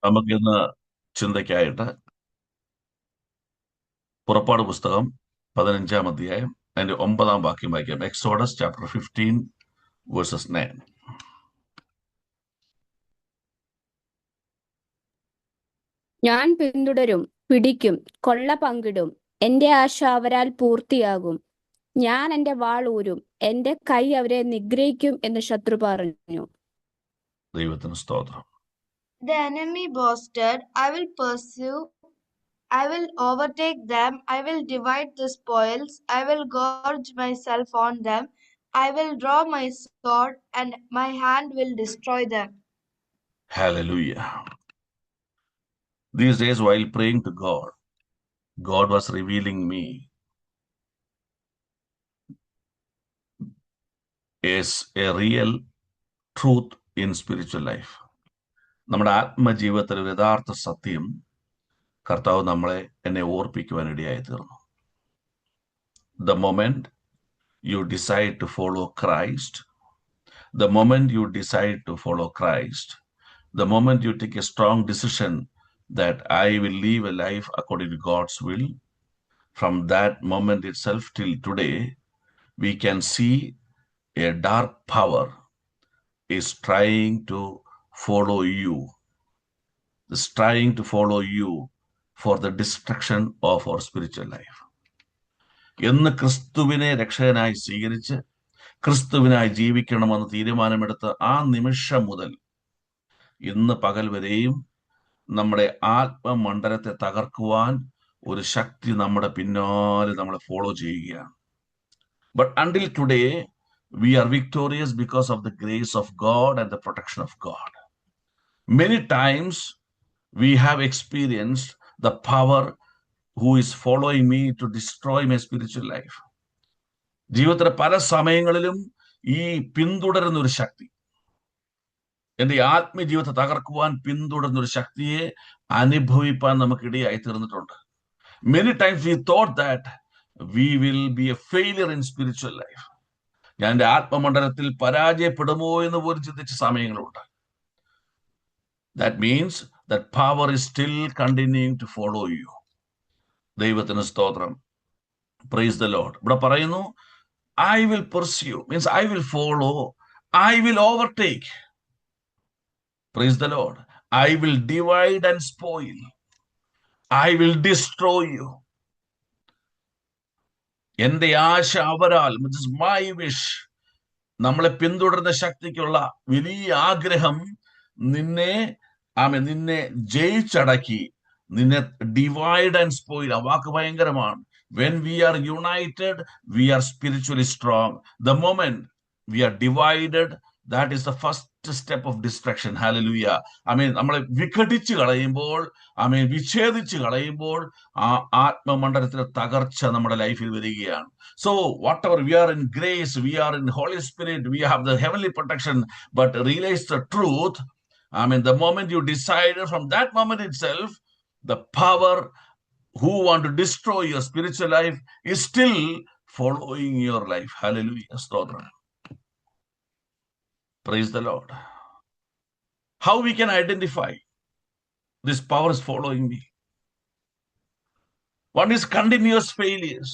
നമുക്കിന്ന് ചിന്തയ്ക്കായിട്ട് പുറപ്പാട് പുസ്തകം 15-ാം അധ്യായം അതിന്റെ 9-ാം വാക്യം വായിക്കാം. Exodus chapter 15 versus 9. ഞാൻ പിന്തുടരും, പിടിക്കും, കൊള്ള പങ്കിടും. എന്റെ ആശ അവരാൽ പൂർത്തിയാകും. ഞാൻ എന്റെ വാൾ ഊരും, എന്റെ കൈ അവരെ നിഗ്രഹിക്കും എന്ന് ശത്രു പറഞ്ഞു. ദൈവത്തിന് സ്തോത്രം. The enemy boasted, I will pursue, I will overtake them, I will divide the spoils, I will gorge myself on them, I will draw my sword, and my hand will destroy them. Hallelujah. These days, while praying to God, God was revealing me as a real truth in spiritual life. നമ്മുടെ ആത്മജീവിതത്തിൽ ഒരു യഥാർത്ഥ സത്യം കർത്താവ് എന്നെ ഓർപ്പിക്കുവാനിടയായി തീർന്നു. The moment you decide to follow Christ, the moment you decide to follow Christ, the moment you take a strong decision that I will live a life according to God's will, from that moment itself till today, we can see a dark power is trying to follow you, is trying to follow you for the destruction of our spiritual life. എന്ന് ക്രിസ്തുവിനെ രക്ഷകനായി സ്വീകരിച്ച് ക്രിസ്തുവിനായി ജീവിക്കണമെന്ന് തീരുമാനമെടുത്ത ആ നിമിഷം മുതൽ ഇന്ന് പകൽ വരെയും നമ്മുടെ ആത്മമണ്ഡലത്തെ തകർക്കുവാൻ ഒരു ശക്തി നമ്മുടെ പിന്നാലെ നമ്മളെ ഫോളോ ചെയ്യുകയാണ്. But until today, we are victorious because of the grace of God and the protection of God. Many times we have experienced the power who is following me to destroy my spiritual life. ജീവിതത്തിലെ പല സമയങ്ങളിലും ഈ പിന്തുടരുന്ന ഒരു ശക്തി, എന്റെ ആത്മീയജീവിതത്തെ തകർക്കുവാൻ പിന്തുടരുന്ന ഒരു ശക്തിയെ അനുഭവിപ്പാൻ നമുക്കിടയായി തീർന്നിട്ടുണ്ട്. Many times we thought that we will be a failure in spiritual life. ഞാൻ എൻ്റെ ആത്മമണ്ഡലത്തിൽ പരാജയപ്പെടുമോ എന്ന് പോലും ചിന്തിച്ച സമയങ്ങളുണ്ട്. That means that power is still continuing to follow you. ദൈവത്തിന് സ്തോത്രം. Praise the Lord. ഇവിടെ പറയുന്നു, I will pursue, means I will follow, I will overtake. Praise the Lord. I will divide and spoil. I will destroy you. എന്റെ ആശ അവരാൽ, which is my wish, നമ്മളെ പിന്തുടരുന്ന ശക്തിക്കുള്ള വലിയ ആഗ്രഹം നിന്നെ ജയിച്ചടക്കി, നിന്നെ ഡിവൈഡ് ആൻഡ് സ്പോയിൽ. ആ വാക്ക് ഭയങ്കരമാണ്. When we are united, we are spiritually strong. The moment we are divided, that is the first step of destruction. Hallelujah. നമ്മളെ വിഘടിച്ച് കളയുമ്പോൾ, വിച്ഛേദിച്ച് കളയുമ്പോൾ ആ ആത്മമണ്ഡലത്തിലെ തകർച്ച നമ്മുടെ ലൈഫിൽ വരികയാണ്. So whatever we are in grace, we are in Holy Spirit, we have the heavenly protection, but realize the truth. The moment you decide, from that moment itself, the power who want to destroy your spiritual life is still following your life. Hallelujah. Stotram. Praise the Lord. How we can identify this power is following me? One is continuous failures.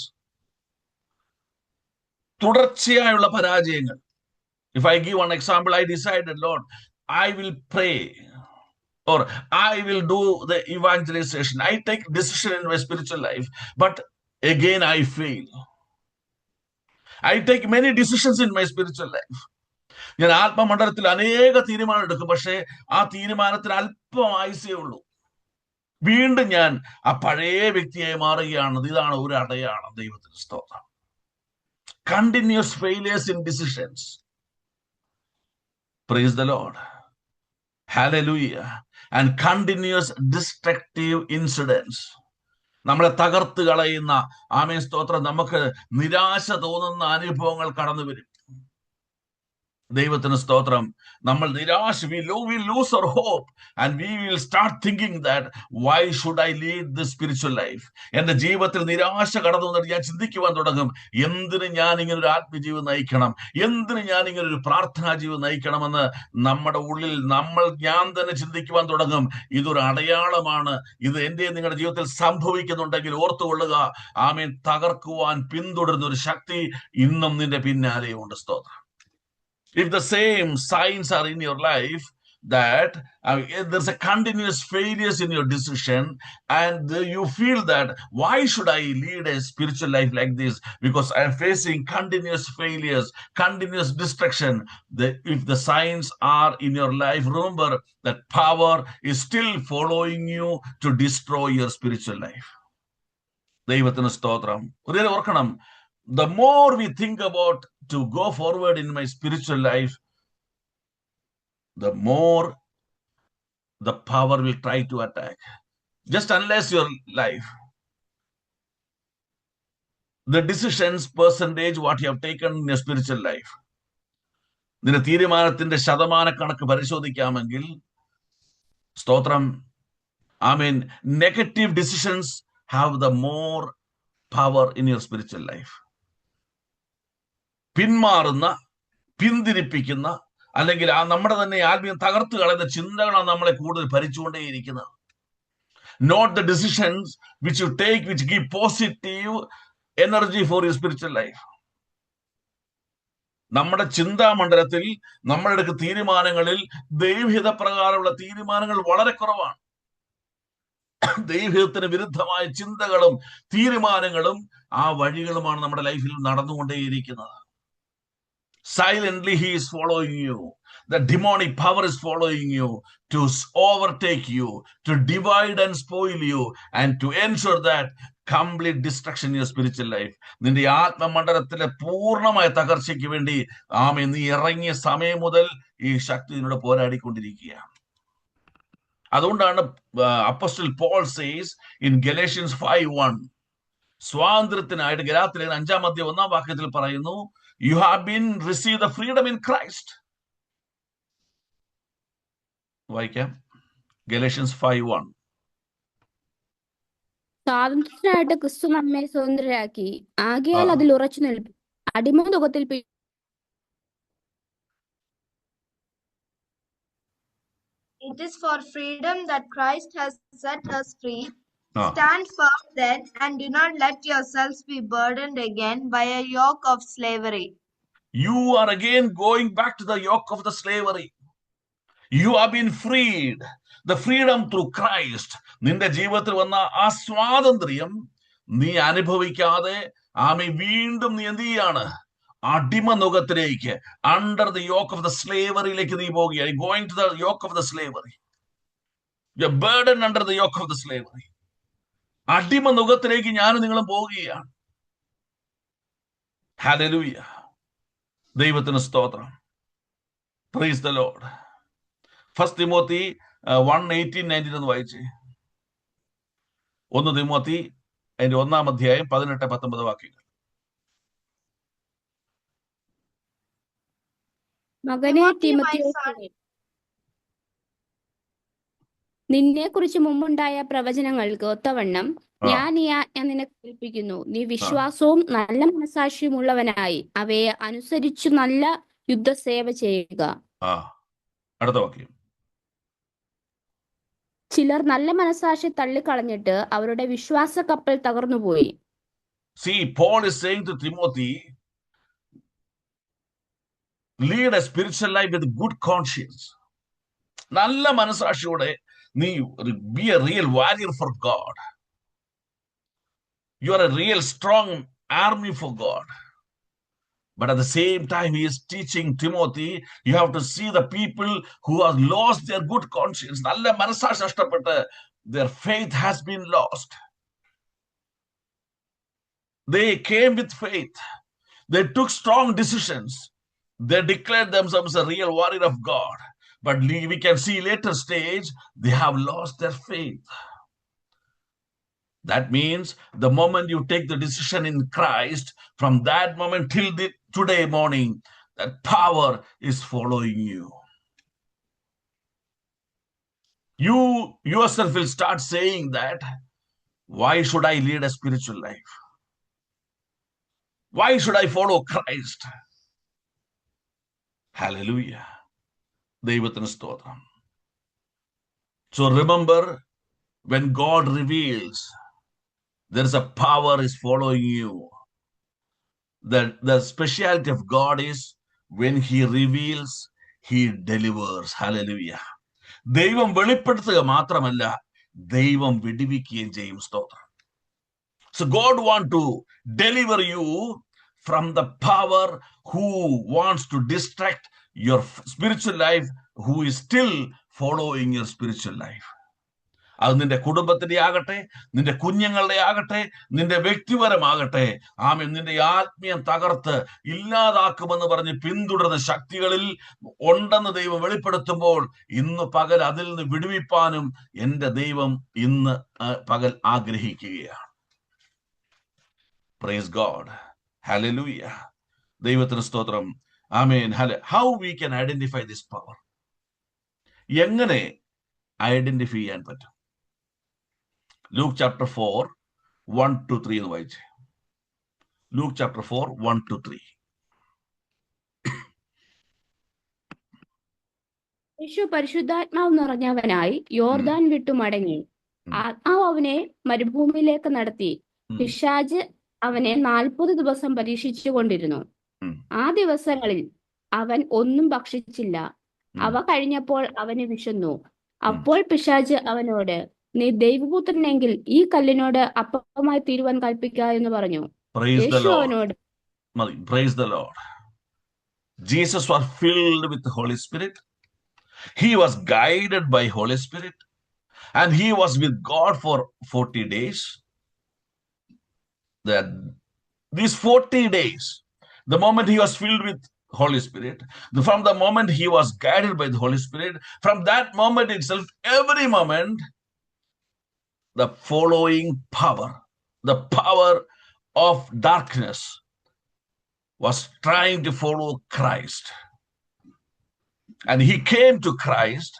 തുടർച്ചയായുള്ള പരാജയങ്ങൾ. If I give one example, I decided, Lord, I will pray, or I will do the evangelization. I take decision in my spiritual life, but again I fail. I take many decisions in my spiritual life. ഞാൻ ആത്മമണ്ഡലത്തിൽ അനേക തീരുമാനം എടുക്കും, പക്ഷേ ആ തീരുമാനത്തിന് അല്പം ആയുസേ ഉള്ളൂ. വീണ്ടും ഞാൻ ആ പഴയ വ്യക്തിയായി മാറുകയാണ്. ഇതാണ് ഒരു അടയാളം. ദൈവത്തിന് സ്തോത്രം. Continuous failures in decisions. Praise the Lord. Hallelujah. And continuous destructive incidents. നമ്മളെ തകർത്ത് കളയുന്ന, സ്തോത്രം, നമുക്ക് നിരാശ തോന്നുന്ന അനുഭവങ്ങൾ കടന്നു വരും. ദൈവത്തിന് സ്തോത്രം. നമ്മൾ നിരാശ, we lose our hope and we will start thinking that why should I lead this spiritual life? എന്റെ ജീവിതത്തിൽ നിരാശ കടന്നു വന്നിട്ട് ഞാൻ ചിന്തിക്കുവാൻ തുടങ്ങും, എന്തിന് ഞാൻ ഇങ്ങനെ ഒരു ആത്മജീവിതം നയിക്കണം, എന്തിന് ഞാൻ ഇങ്ങനെ ഒരു പ്രാർത്ഥനാ ജീവിതം നയിക്കണമെന്ന് നമ്മുടെ ഉള്ളിൽ ഞാൻ തന്നെ ചിന്തിക്കുവാൻ തുടങ്ങും. ഇതൊരു അടയാളമാണ്. ഇത് എന്റെ നിങ്ങളുടെ ജീവിതത്തിൽ സംഭവിക്കുന്നുണ്ടെങ്കിൽ ഓർത്തുകൊള്ളുക, ആമേൻ, തകർക്കുവാൻ പിന്തുടരുന്ന ഒരു ശക്തി ഇന്നും നിന്റെ പിന്നാലെയുണ്ട്. സ്തോത്രം. If the same signs are in your life, that there's a continuous failures in your decision, and you feel that why should I lead a spiritual life like this, because I'm facing continuous failures, continuous destruction. If the signs are in your life, remember that power is still following you to destroy your spiritual life. ദൈവത്തിന് സ്തോത്രം. ഓർക്കണം, the more we think about to go forward in my spiritual life, the more the power will try to attack. Just unless your life, the decisions percentage what you have taken in your spiritual life, നിന്റെ തീരുമാനത്തിന്റെ ശതമാനക്കണക്ക് പരിശോധിക്കാമെങ്കിൽ, സ്തോത്രം, ആമേൻ, negative decisions have the more power in your spiritual life. പിന്മാറുന്ന, പിന്തിരിപ്പിക്കുന്ന, അല്ലെങ്കിൽ നമ്മുടെ തന്നെ ആത്മീയം തകർത്ത് കളയുന്ന ചിന്തകളാണ് നമ്മളെ കൂടുതൽ ഭരിച്ചുകൊണ്ടേയിരിക്കുന്നത്. Not the decisions which you take which give positive energy for your spiritual life. നമ്മുടെ ചിന്താമണ്ഡലത്തിൽ നമ്മളെടുക്കുന്ന തീരുമാനങ്ങളിൽ ദൈവഹിത പ്രകാരമുള്ള തീരുമാനങ്ങൾ വളരെ കുറവാണ്. ദൈവഹിതത്തിന് വിരുദ്ധമായ ചിന്തകളും തീരുമാനങ്ങളും ആ വഴികളുമാണ് നമ്മുടെ ലൈഫിൽ നടന്നുകൊണ്ടേയിരിക്കുന്നത്. Silently he is following you. The demonic power is following you to overtake you, to divide and spoil you, and to ensure that complete destruction in your spiritual life. നിന്റെ ആത്മമണ്ഡലത്തിലെ പൂർണ്ണമായ തകർച്ചയ്ക്ക് വേണ്ടി ആമേൻ നീ ഇറങ്ങിയ സമയം മുതൽ ഈ ശക്തി നിന്നോട് പോരാടിക്കൊണ്ടിരിക്കുകയാണ്. അതുകൊണ്ടാണ് apostle Paul says in Galatians 5:1, സ്വാതന്ത്ര്യത്തിനായിട്ട് ഗലാത്യർ 5:1 പറയുന്നു, you have been received the freedom in Christ. വായിക്കാം, ഗലേഷ്യൻസ് 5:1. സ്വാതന്ത്ര്യത്തിനായിട്ട് ക്രിസ്തു നമ്മെ സ്വതന്ത്രരാക്കി, ആകയാൽ അതിൽ ഉറച്ചു നിൽപ്പി, അടിമനുഖത്തിൽ. It is for freedom that Christ has set us free. Stand firm then, and do not let yourselves be burdened again by a yoke of slavery. You are again going back to the yoke of the slavery. You have been freed. The freedom through Christ. നിന്റെ ജീവിതത്തിൽ വന്ന ആ സ്വാതന്ത്ര്യം നീ അനുഭവിക്കാതെ ആമേ വീണ്ടും നീ എന്ത് ചെയ്യാണ്? അടിമനുഖത്തിലേക്ക്, under the yoke of the സ്ലേവറിയിലേക്ക് നീ പോകുകയാണ്. Going to the yoke of the slavery. You are burdened under the yoke of the slavery. അടിമനുഖത്തിലേക്ക് ഞാനും നിങ്ങളും പോവുകയാണ്. ഹല്ലേലൂയ. ദൈവത്തിന് സ്തോത്രം. Praise the Lord. 1 തിമോത്തി 1:18-19 ഒന്ന് വായിച്ചേ. 1 തിമോത്തി അതിന്റെ 1-ാം അധ്യായം 18-19 വാക്യങ്ങൾ. മകനെ തിമോത്തിയോസേ, നിന്നെ കുറിച്ച് മുമ്പുണ്ടായ പ്രവചനങ്ങൾക്ക് ഒത്തവണ്ണം ഞാൻ ഈ ആജ്ഞ നിനക്ക് കൽപ്പിക്കുന്നു. നീ വിശ്വാസവും നല്ല മനസാക്ഷിയും ഉള്ളവനായി അവയെ അനുസരിച്ചു നല്ല യുദ്ധസേവ ചെയ്യുക. അടുത്ത വാക്യം. ചിലർ നല്ല മനസാക്ഷി തള്ളിക്കളഞ്ഞിട്ട് അവരുടെ വിശ്വാസ കപ്പൽ തകർന്നുപോയി. See, Paul is saying to Timothy, lead a spiritual life with good conscience. നല്ല മനസാക്ഷിയോടെ നീ be a real warrior for God. You are a real strong army for God. But at the same time, he is teaching Timothy, you have to see the people who have lost their good conscience. നല്ല മനസാക്ഷി നഷ്ടപ്പെട്ട് their faith has been lost. They came with faith. They took strong decisions. They declared themselves a real warrior of God. But we can see later stage, they have lost their faith. That means the moment you take the decision in Christ, from that moment till today morning, that power is following you. You yourself will start saying that, why should I lead a spiritual life? Why should I follow Christ? Hallelujah. ദൈവത്തിന് സ്തോത്രം. So remember, when God reveals, there is a power is following you. The speciality of God is when he reveals, he delivers. Hallelujah. ദൈവം വെളിപ്പെടുത്തുക മാത്രമല്ല, ദൈവം വിടുവിക്കുകയും ചെയ്യും. സ്തോത്രം. So God wants to deliver you from the power who wants to distract your spiritual life, who is still following your spiritual life. അത് നിന്റെ കുടുംബത്തിന്റെ ആകട്ടെ, നിന്റെ കുഞ്ഞുങ്ങളുടെ ആകട്ടെ, നിന്റെ വ്യക്തിപരമാകട്ടെ, ആമേൻ, നിന്റെ ആത്മീയം തകർത്ത് ഇല്ലാതാക്കുമെന്ന് പറഞ്ഞ് പിന്തുടരുന്ന ശക്തികളിൽ ഉണ്ടെന്ന് ദൈവം വെളിപ്പെടുത്തുമ്പോൾ ഇന്ന് പകൽ അതിൽ നിന്ന് വിടുവിപ്പാനും എന്റെ ദൈവം ഇന്ന് പകൽ ആഗ്രഹിക്കുകയാണ്. Praise God. Hallelujah. ദൈവത്തിന് സ്തോത്രം. ആമേൻ. How we can identify this power? എങ്ങനെ ഐഡന്റിഫൈ ചെയ്യാൻ പറ്റും? Luke chapter 4, 1-3 എന്ന് വായിച്ചേ. Luke chapter 4, 1-3. യേശു പരിശുദ്ധാത്മാവ് നിറഞ്ഞവനായി യോർദാൻ വിട്ടു മടങ്ങി. ആത്മാവ് അവനെ മരുഭൂമിയിലേക്ക് നടത്തി. പിശാച് അവനെ 40 ദിവസം പരീക്ഷിച്ചു കൊണ്ടിരുന്നു. ആ ദിവസങ്ങളിൽ അവൻ ഒന്നും ഭക്ഷിച്ചില്ല. അവ കഴിഞ്ഞപ്പോൾ അവന് വിശന്നു. അപ്പോൾ പിശാച് അവനോട്, നീ ദൈവപുത്രനെങ്കിൽ ഈ കല്ലിനോട് അപ്പമായി തീരുവാൻ കൽപ്പിക്ക എന്ന് പറഞ്ഞു. യേശു അവനോട്, Praise the Lord. Jesus was filled with the Holy Spirit. He was guided by Holy Spirit, and he was with God for 40 days. These 40 days, the moment he was filled with Holy Spirit, from the moment he was guided by the Holy Spirit, from that moment itself, every moment, the following power, the power of darkness was trying to follow Christ. And he came to Christ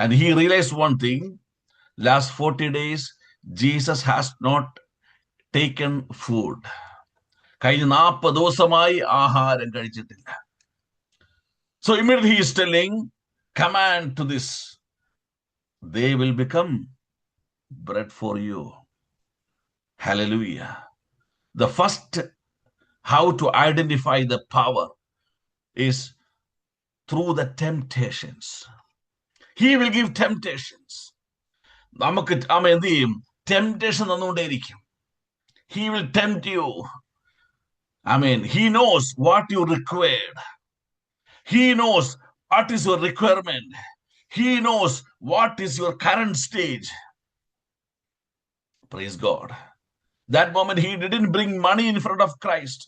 and he realized one thing: last 40 days, Jesus has not taken food. കഴിഞ്ഞ 40 ദിവസമായി ആഹാരം കഴിച്ചിട്ടില്ല. So immediately he is telling, command to this, they will become bread for you. Hallelujah. The first, how to identify the power is through the temptations. He will give temptations. നമുക്ക് എന്ത് ചെയ്യും? Temptation തന്നുകൊണ്ടേയിരിക്കും. He will tempt you. He knows what you required. He knows what is your requirement. He knows what is your current stage. Praise God. That moment he didn't bring money in front of Christ.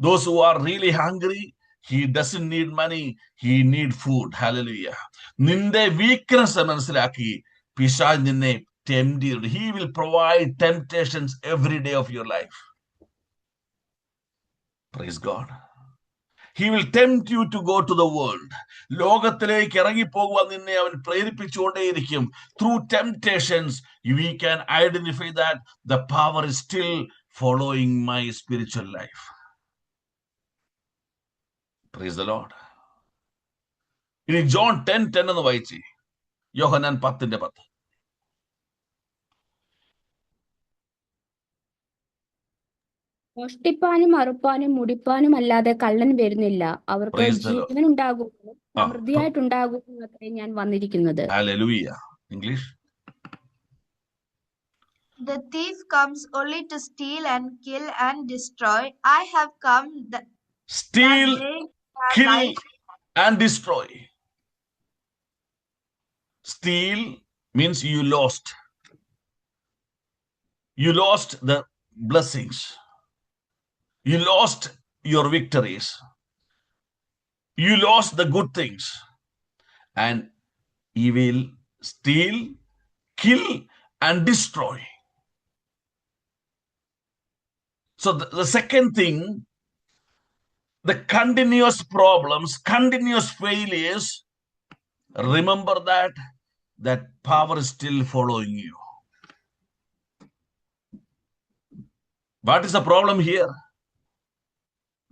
Those who are really hungry, he doesn't need money, he need food. Hallelujah. നിന്റെ weakness മനസ്സിലാക്കി പിശാച് നിന്നെ tempt you. He will provide temptations every day of your life. Praise God. He will tempt you to go to the world. ലോകത്തിലേക്ക് ഇറങ്ങിപ്പോകുവാൻ നിന്നെ അവൻ പ്രേരിപ്പിച്ചുകൊണ്ടേയിരിക്കും. Through temptations, we can identify that the power is still following my spiritual life. Praise the Lord. ഇനി John 10:10 എന്ന് വായിച്ചേ. യോഹന്നാൻ 10:10. മോഷ്ടിപ്പാനും അറുപ്പാനും മുടിപ്പാനും അല്ലാതെ കള്ളൻ വരുന്നില്ല. അവർക്ക് Praise the Lord. ജീവൻ ഉണ്ടാകുവാനും സമൃദ്ധിയായിട്ടുണ്ടാകുവാനും അത്രേ ഞാൻ വന്നിരിക്കുന്നത്. Hallelujah. English. The thief comes only to steal and kill and destroy. I have come that Steal, they have kill, life. and destroy. Steal means you lost. You lost the blessings. You lost your victories. You lost the good things. And he will steal, kill, and destroy. So the second thing, the continuous problems, continuous failures, remember that power is still following you. What is the problem here?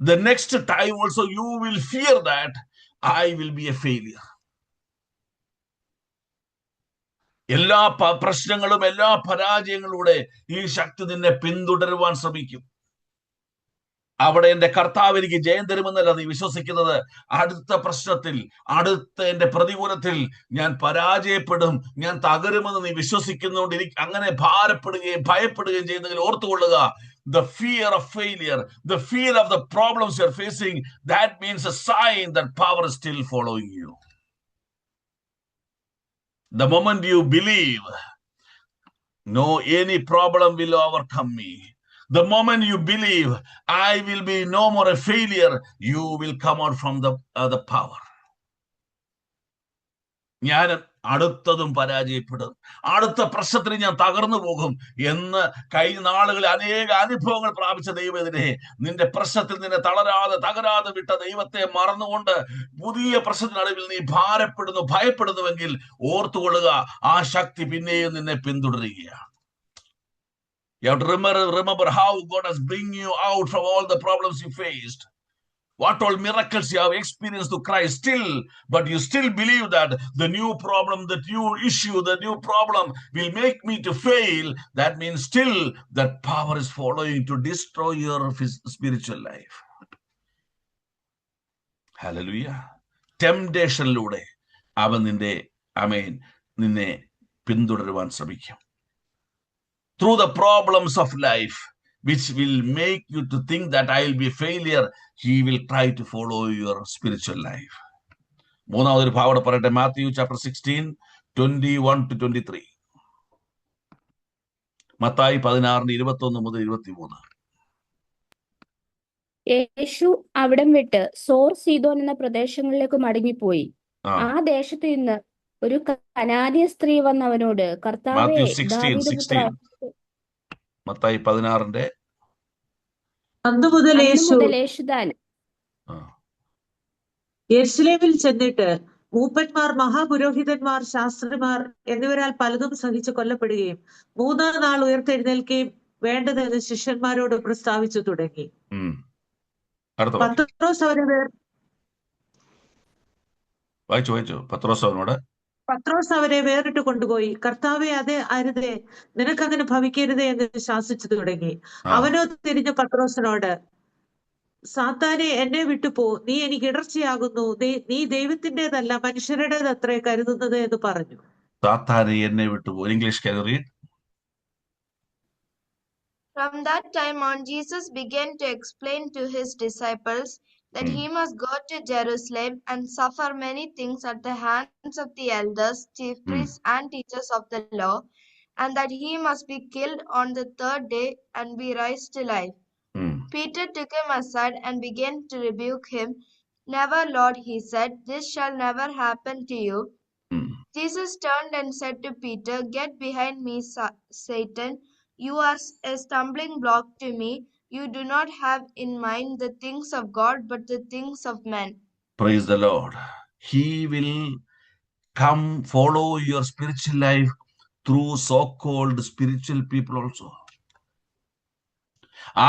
The next time also you will fear that I will be a failure. എല്ലാ പ്രശ്നങ്ങളും എല്ലാ പരാജയങ്ങളിലൂടെ ഈ ശക്തി നിന്നെ പിന്തുടരുവാൻ ശ്രമിക്കും. അവിടെ എന്റെ കർത്താവ് എനിക്ക് ജയം തരുമെന്നല്ല നീ വിശ്വസിക്കുന്നത്. അടുത്ത പ്രശ്നത്തിൽ, അടുത്ത എന്റെ പ്രതികൂലത്തിൽ ഞാൻ പരാജയപ്പെടും, ഞാൻ തകരുമെന്ന് നീ വിശ്വസിക്കുന്നതുകൊണ്ട് അങ്ങനെ ഭാരപ്പെടുകയും ഭയപ്പെടുകയും ചെയ്യുന്നതിൽ ഓർത്തുകൊള്ളുക. The fear of failure, the fear of the problems you're facing, that means a sign that power is still following you. The moment you believe, no, any problem will overcome me. The moment you believe, I will be no more a failure, you will come out from the power. ഞാൻ അടുത്തതും പരാജയപ്പെടും, അടുത്ത പ്രശ്നത്തിൽ ഞാൻ തകർന്നു പോകും എന്ന് കഴിഞ്ഞ നാളുകളിൽ അനേക അനുഭവങ്ങൾ പ്രാപിച്ച ദൈവത്തിനെ, നിന്റെ പ്രശ്നത്തിൽ നിന്നെ തകരാതെ വിട്ട ദൈവത്തെ മറന്നുകൊണ്ട് പുതിയ പ്രശ്നത്തിനടുവിൽ നീ ഭാരപ്പെടുന്നു, ഭയപ്പെടുന്നുവെങ്കിൽ ഓർത്തുകൊള്ളുക, ആ ശക്തി പിന്നെയും നിന്നെ പിന്തുടരുകയാണ്. You have to remember how God has bring you out from all the problems you faced. What all miracles you have experienced through Christ still, but you still believe that the new problem, the new issue, the new problem will make me to fail. That means still that power is following to destroy your spiritual life. Hallelujah. Temptationലൂടെ അവൻ നിന്നെ പിന്തുടരുവാൻ ശ്രമിക്കും. Through the problems of life, which will make you to think that I will be a failure, he will try to follow your spiritual life. മൂന്നാമതൊരു ഭാവം പറയട്ടെ. Matthew chapter 16, 21-23. Mathai 16:21-23. യേശു അവിടം വിട്ട് സോർ സീദോൻ എന്ന പ്രദേശങ്ങളിലേക്ക് മടങ്ങിപ്പോയി. ആ ദേശത്ത് നിന്ന് ഒരു കനാന്യ സ്ത്രീ വന്ന് അവനോട്, കർത്താവേ, ദാവീദ് പുത്രാ. മത്തായി 16 അന്നു മുതൽ യേശു താൻ യെരുശലേമിൽ ചെന്നിട്ട് മൂപ്പന്മാർ, മഹാപുരോഹിതന്മാർ, ശാസ്ത്രിമാർ എന്നിവരാൽ പലതും സഹിച്ച് കൊല്ലപ്പെടുകയും 3-ാം നാൾ ഉയർത്തെഴുന്നേൽക്കുകയും വേണ്ടതെന്ന് ശിഷ്യന്മാരോട് പ്രസ്താവിച്ചു തുടങ്ങി. പത്രോസ് അവരെ വേറിട്ട് കൊണ്ടുപോയി, കർത്താവെ, അതേ, അരുതേ, നിനക്കങ്ങനെ ഭവിക്കരുതേ എന്ന് ശാസിച്ചു തുടങ്ങി. അവനോ തിരിഞ്ഞ പത്രോസിനോട്, സാത്താനെ, എന്നെ വിട്ടുപോ, നീ എനിക്ക് ഇടർച്ചയാകുന്നു, നീ ദൈവത്തിൻ്റെതല്ല മനുഷ്യരുടേതത്രേ കരുതുന്നത് എന്ന് പറഞ്ഞു. സാത്താനെ എന്നെ വിട്ടുപോ. English can you read? From that time on, Jesus began to explain to his disciples that he must go to Jerusalem and suffer many things at the hands of the elders, chief priests, and teachers of the law, and that he must be killed on the third day and be raised to life. Peter took him aside and began to rebuke him. Never, Lord, he said, this shall never happen to you. Jesus turned and said to Peter, get behind me, Satan. You are a stumbling block to me. You do not have in mind the things of God, but the things of men. Praise the Lord. He will come follow your spiritual life through so-called spiritual people also.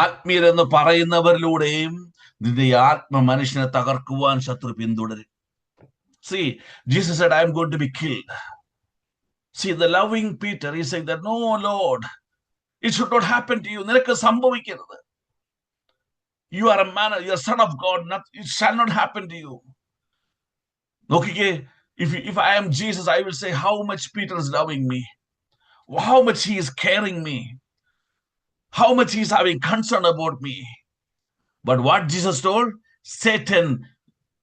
ആത്മീയരെന്ന് പറയുന്നവരിലൂടെയും നിന്റെ ആത്മ മനുഷ്യനെ തകർക്കുവാൻ ശത്രു പിന്തുടരും. See, Jesus said, I am going to be killed. See, the loving Peter is saying that, no, Lord, it should not happen to you. നിനക്ക് സംഭവിക്കരുത്. You are a man, you are son of God. It shall not happen to you. നോക്കിക്കേ, if I am Jesus, I will say how much Peter is loving me, how much he is caring me, how much he is having concern about me. But what Jesus told, Satan,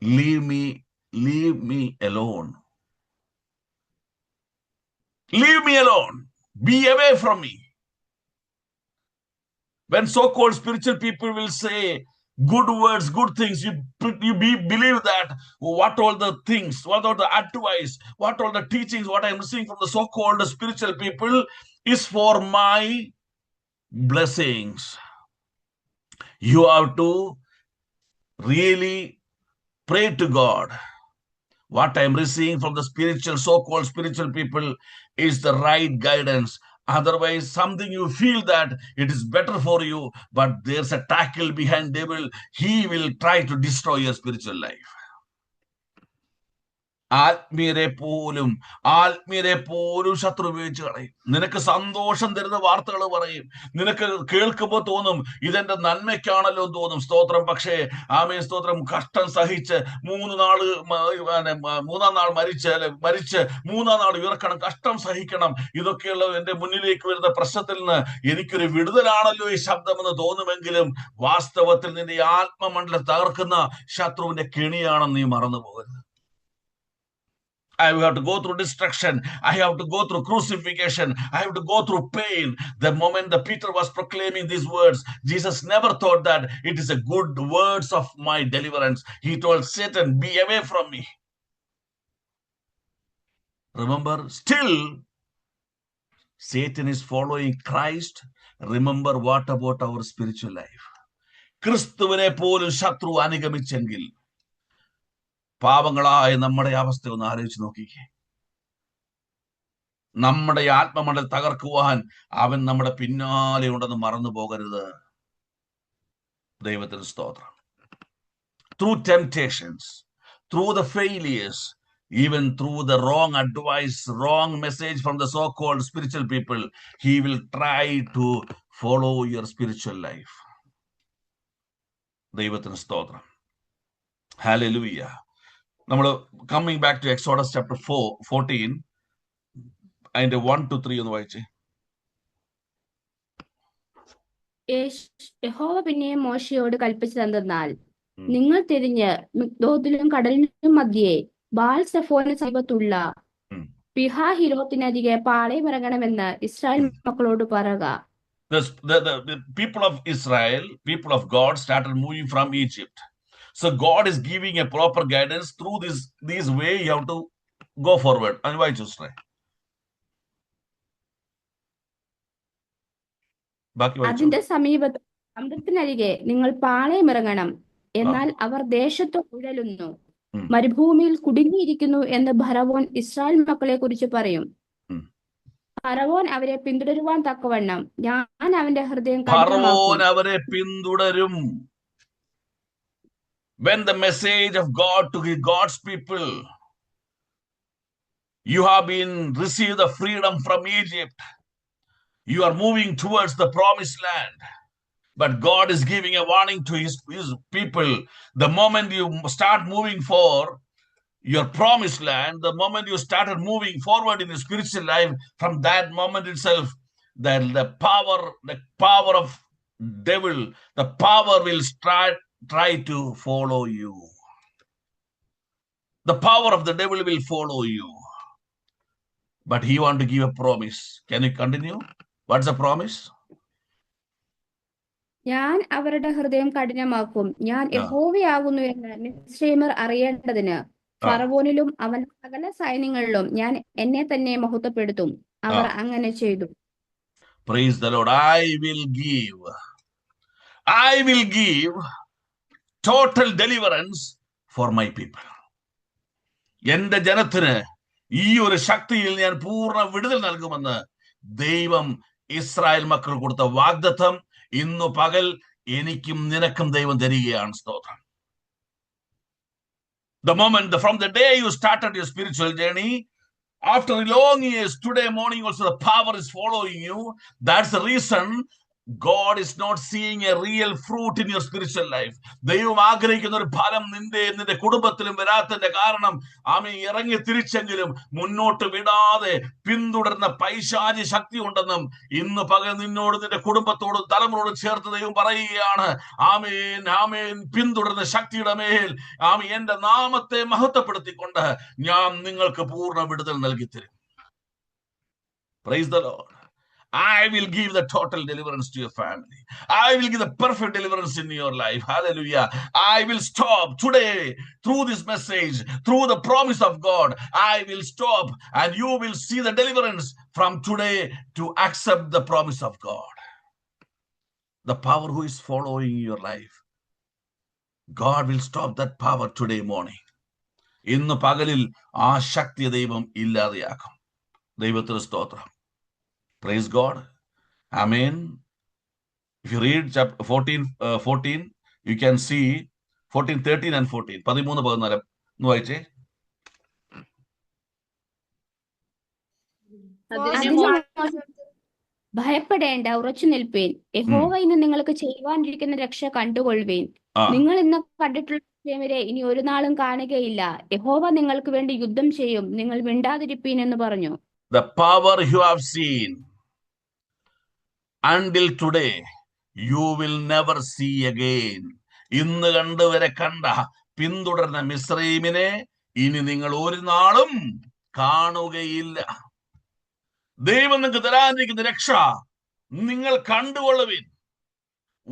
leave me alone. Leave me alone. Be away from me. When so-called spiritual people will say good words, good things, you believe that what all the things, what all the advice, what all the teachings, what I am receiving from the so-called spiritual people is for my blessings. You have to really pray to God. What I'm receiving from the spiritual, so-called spiritual people is the right guidance. Otherwise, something you feel that it is better for you, but there's a tackle behind devil. He will try to destroy your spiritual life. ആത്മീയരെ പോലും ശത്രു ഉപയോഗിച്ച് കളയും. നിനക്ക് സന്തോഷം തരുന്ന വാർത്തകൾ പറയും. നിനക്ക് കേൾക്കുമ്പോൾ തോന്നും ഇതെന്റെ നന്മയ്ക്കാണല്ലോ എന്ന് തോന്നും. സ്തോത്രം. പക്ഷേ ആമേൻ സ്തോത്രം, കഷ്ടം സഹിച്ച് മൂന്നാം നാൾ മരിച്ച് മൂന്നാം നാൾ ഉയർക്കണം, കഷ്ടം സഹിക്കണം, ഇതൊക്കെയുള്ള എന്റെ മുന്നിലേക്ക് വരുന്ന പ്രശ്നത്തിൽ നിന്ന് എനിക്കൊരു വിടുതലാണല്ലോ ഈ ശബ്ദമെന്ന് തോന്നുമെങ്കിലും വാസ്തവത്തിൽ നിന്റെ ആത്മമണ്ഡലം തകർക്കുന്ന ശത്രുവിന്റെ കെണിയാണെന്ന് നീ മറന്നു പോകരുത്. I have to go through destruction. I have to go through crucifixion. I have to go through pain. The moment that Peter was proclaiming these words, Jesus never thought that it is a good words of my deliverance. He told Satan, be away from me. Remember, still Satan is following Christ. Remember what about our spiritual life? ക്രിസ്തുവിനെ പോലും ശത്രു അനുഗമിച്ചെങ്കിൽ പാവങ്ങളായ നമ്മുടെ അവസ്ഥ ഒന്ന് ആലോചിച്ച് നോക്കിക്കേ. നമ്മുടെ ആത്മമണ്ഡലം തകർക്കുവാൻ അവൻ നമ്മുടെ പിന്നാലെ ഉണ്ടെന്ന് മറന്നു പോകരുത്. ദൈവത്തിന് സ്തോത്രം. Through temptations, through the failures, even through the wrong advice, wrong message from the so-called spiritual people, he will try to follow your spiritual life. ദൈവത്തിന് സ്തോത്രം. Hallelujah. നമ്മൾ coming back to Exodus chapter 14 അതിന്റെ 1 to 3 ഒന്ന് വായിച്ചേ. യഹോവ പിന്നെയും മോശയോട് കൽപ്പിച്ചതെന്തെന്നാൽ, നിങ്ങൾ തിരിഞ്ഞ് മിഗ്ദോദിലും കടലിനും മധ്യേ ബാൽ-സെഫോന് സമീപത്തുള്ള പിഹാഹിരോത്തിനരികെ പാളയമിറങ്ങണമെന്ന് ഇസ്രായേൽ മക്കളോട് പറയുക. The people of Israel, people of God, started moving from Egypt. So God is giving a proper guidance through this way. You have to go forward. And why just try? അതിന്റെ സമുദ്രത്തിനരികെ നിങ്ങൾ പാളയമിറങ്ങണം, എന്നാൽ അവർ ദേശത്ത് ഉഴലുന്നു, മരുഭൂമിയിൽ കുടുങ്ങിയിരിക്കുന്നു എന്ന് ഫറവോൻ Israel മക്കളെ കുറിച്ച് പറയും. ഫറവോൻ അവരെ പിന്തുടരുവാൻ തക്കവണ്ണം ഞാൻ അവന്റെ ഹൃദയം പിന്തുടരും. When the message of God to God's people, you have been received the freedom from Egypt, you are moving towards the promised land, but God is giving a warning to his people. The moment you start moving for your promised land, the moment you started moving forward in your spiritual life, from that moment itself, the power of devil, the power will try to follow you. The power of the devil will follow you. But he want to give a promise. Can you continue? What's the promise? ഞാൻ അവരുടെ ഹൃദയം കഠിനമാക്കും. ഞാൻ യഹോവയാകുന്നു എന്ന് മിസ്രയീമ്യർ അറിയേണ്ടതിന് ഫറവോനിലും അവന്റെ സകല സൈന്യങ്ങളിലും ഞാൻ എന്നെ തന്നെ മഹത്വപ്പെടുത്തും. അവർ അങ്ങനെ ചെയ്തു. Praise the Lord. I will give total deliverance for my people. എന്റെ ജനത്തിന് ഈ ഒരു ശക്തിയിൽ ഞാൻ പൂർണ്ണ വിടുതൽ നൽകുമെന്ന് ദൈവം ഇസ്രായേൽ മക്കൾ കൊടുത്ത വാഗ്ദത്തം ഇന്നു പകൽ എനിക്കും നിനക്കും ദൈവം തരികയാണ്. സ്തോത്രം. The moment from the day you started your spiritual journey, after long years, today morning also the power is following you. That's the reason God is not seeing a real fruit in your spiritual life. ദൈവം ആഗ്രഹിക്കുന്ന ഒരു ഫലം നിന്റെ കുടുംബത്തിലും വരാത്തതിന്റെ കാരണം ആമേ ഇറങ്ങി തിരിച്ചെങ്കിലും മുന്നോട്ട് വിടാതെ പിന്തുടരുന്ന പൈശാചി ശക്തി ഉണ്ടെന്നും ഇന്ന് പകൽ നിന്നോട് നിന്റെ കുടുംബത്തോടും തലമുറയോടും ചേർത്ത് ദൈവം പറയുകയാണ്, ആമേൻ ആമേൻ, പിന്തുടരുന്ന ശക്തിയുടെ മേൽ ആമേ എന്റെ നാമത്തെ മഹത്വപ്പെടുത്തിക്കൊണ്ട് ഞാൻ നിങ്ങൾക്ക് പൂർണ്ണ വിടുതൽ നൽകി തരും. Praise the Lord. I will give the total deliverance to your family. I will give the perfect deliverance in your life. Hallelujah. I will stop today through this message, through the promise of God. I will stop and you will see the deliverance from today to accept the promise of God. The power who is following your life. God will stop that power today morning. ഇന്ന് പകലിൽ ആ ശക്തി ദൈവം ഇല്ലാതെയാക്കും. ദൈവത്തിന് സ്തോത്രം. Praise God. Amen. If you read chapter 14, you can see 14, 13 and 14. 13, 14 ഒന്ന് വായിച്ചേ. ഭയപ്പെടേണ്ട, ഉറച്ചു നിൽപ്പീൻ. യഹോവ ഇന്ന് നിങ്ങൾക്ക് ചെയ്യുവാനിരിക്കുന്ന രക്ഷ കണ്ടുകൊള്ളുവീൻ. നിങ്ങൾ ഇന്ന് കണ്ടിട്ടുള്ള വരെ ഇനി ഒരു നാളും കാണുകയില്ല. യഹോവ നിങ്ങൾക്ക് വേണ്ടി യുദ്ധം ചെയ്യും, നിങ്ങൾ മിണ്ടാതിരിപ്പീൻ എന്ന് പറഞ്ഞു. The power you have seen until today, you will never see again. ഇന്ന് കണ്ടുവരെ കണ്ട പിന്തുടർന്ന മിസ്രയീമിനെ ഇനി നിങ്ങൾ ഒരു നാളും കാണുകയില്ല. ദൈവം നിങ്ങൾക്ക് തരാനിരിക്കുന്ന രക്ഷ നിങ്ങൾ കണ്ടുകൊള്ളുവിൻ.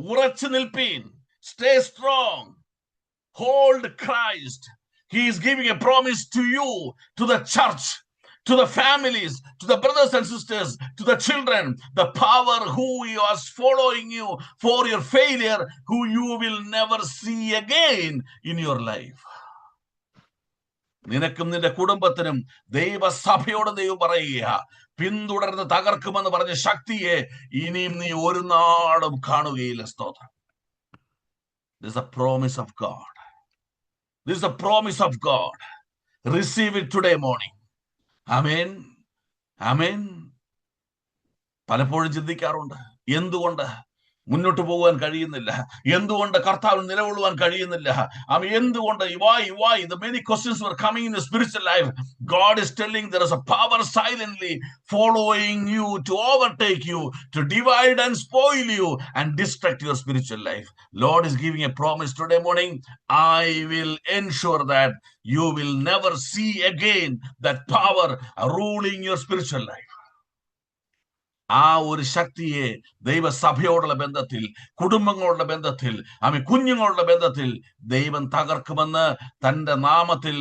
ഉറച്ചു നിൽപ്പീൻ. Stay strong. Hold Christ. He is giving a promise to you, to the church, to the families, to the brothers and sisters, to the children, the power who was following you for your failure, who you will never see again in your life. നിനക്കും നിന്റെ കുടുംബത്തിനും ദൈവസഭയോട് ദൈവം പറയുക, പിന്തുടർന്ന് തകർക്കുമെന്ന് പറഞ്ഞ ശക്തിയെ ഇനിയും നീ ഒരു നാളും കാണുകയില്ല. സ്തോത്രം. This is a promise of God. This is a promise of God. Receive it today morning. Amen. Amen. പലപ്പോഴും ചിന്തിക്കാറുണ്ട്, എന്തുകൊണ്ട് മുന്നോട്ട് പോകാൻ കഴിയുന്നില്ല, എന്തുകൊണ്ട് കർത്താവിൽ നിലകൊള്ളുവാൻ കഴിയുന്നില്ല, എന്തുകൊണ്ട് why the many questions were coming in the spiritual life. God is telling there is a power silently following you to overtake you, to divide and spoil you and distract your spiritual life. Lord is giving a promise today morning. I will ensure that you will never see again that power ruling your spiritual life. ആ ഒരു ശക്തിയെ ദൈവസഭയോടുള്ള ബന്ധത്തിൽ, കുടുംബങ്ങളുടെ ബന്ധത്തിൽ, കുഞ്ഞുങ്ങളുടെ ബന്ധത്തിൽ ദൈവം തകർക്കുമെന്ന് തന്റെ നാമത്തിൽ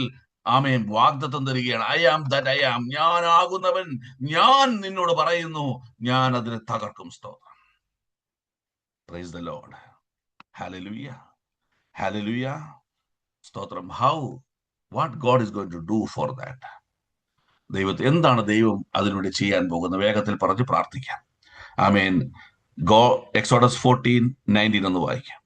വാഗ്ദത്തം തരികയാണ്. I am that I am. ഞാനാകുന്നവൻ ഞാൻ നിന്നോട് പറയുന്നു, ഞാൻ അതിനെ തകർക്കും. സ്തോത്രം. Praise the Lord. Hallelujah. Hallelujah. സ്തോത്രം. What God is going to do for that? എന്താണ് ദൈവം അതിലൂടെ ചെയ്യാൻ പോകുന്നത്? വേഗത്തിൽ പറഞ്ഞ് പ്രാർത്ഥിക്കാം. ആമേൻ. Exodus 14:19 ഒന്ന് വായിക്കാം.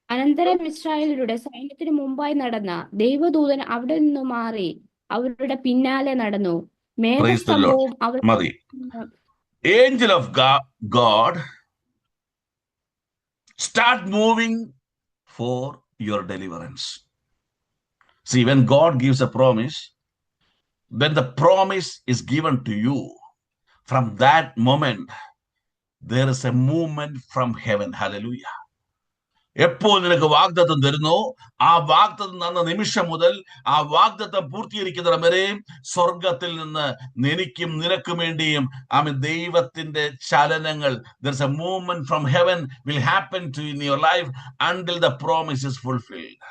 അനന്തരം ഇസ്രായേലരുടെ സൈന്യത്തിന് മുമ്പായി നടന്ന ദൈവദൂതൻ അവിടെ നിന്ന് മാറി അവരുടെ പിന്നാലെ നടന്നു. മേഘസ്തംഭവും മതി. Angel of God start moving for your deliverance. See, when God gives a promise, when the promise is given to you, from that moment, there is a movement from heaven. Hallelujah. എപ്പോൾ നിനക്ക് വാഗ്ദത്തം തരുന്നു, ആ വാഗ്ദത്തം തന്ന നിമിഷം മുതൽ ആ വാഗ്ദത്തം പൂർത്തീകരിക്കുന്ന വരെ സ്വർഗത്തിൽ നിന്ന് എനിക്കും നിനക്കും വേണ്ടിയും ദൈവത്തിന്റെ ചലനങ്ങൾ, there is a movement from heaven will happen to in your life until the promise is fulfilled.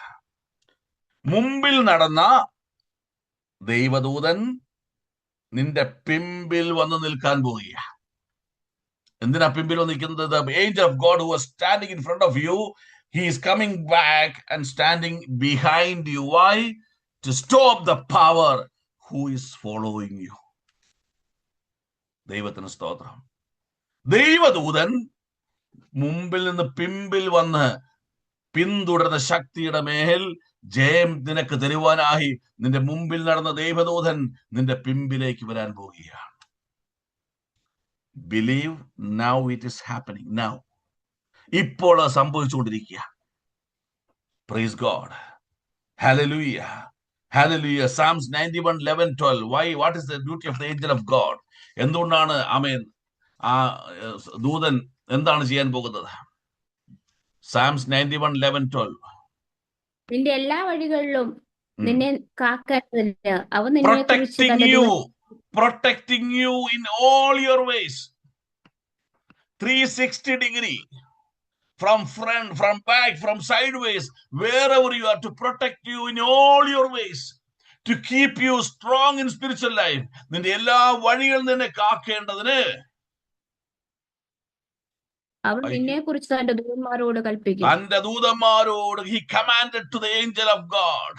മുമ്പിൽ നടന്ന ദൈവദൂതൻ നിന്റെ പിമ്പിൽ വന്ന് നിൽക്കാൻ പോവുക. എന്തിനാ പിമ്പിൽ വന്ന് നിൽക്കുന്നത്? The angel of God who was standing in front of you, he is coming back and standing behind you. Why? To stop the power who is following you. ദൈവത്തിന് സ്തോത്രം. ദൈവദൂതൻ മുമ്പിൽ നിന്ന് പിമ്പിൽ വന്ന് പിന്തുടർന്ന ശക്തിയുടെ മേൽ ജയം നിനക്ക് തരുവാനായി നിന്റെ മുമ്പിൽ നടന്ന ദൈവദൂതൻ നിന്റെ പിമ്പിലേക്ക് വരാൻ പോവുകയാണ്. Believe now it is happening now. ഇപ്പോൾ സംഭവിച്ചുകൊണ്ടിരിക്കുക. Praise God. Hallelujah. Hallelujah. Psalms 91:11-12. Why? What is the duty of the angel of God? എന്തുകൊണ്ടാണ് ആ ദൂതൻ എന്താണ് ചെയ്യാൻ പോകുന്നത്? Psalms 91:11-12. നിന്റെ എല്ലാ വഴികളിലും നിന്നെ കാക്കുന്നതിന് അവൻ നിന്നെക്കുറിച്ച് protecting you in all your ways. 360 degree. From front, from back, from sideways, wherever you are, to protect you in all your ways, to keep you strong in spiritual life. നിന്റെ എല്ലാ വഴികളിൽ നിന്നെ കാക്കേണ്ടതിന് അവൻ നിന്നെ കുറിച്ച് തന്റെ ദൂതന്മാരോട് കൽപ്പിക്കും. തന്റെ ദൂതന്മാരോട് he commanded to the angel of God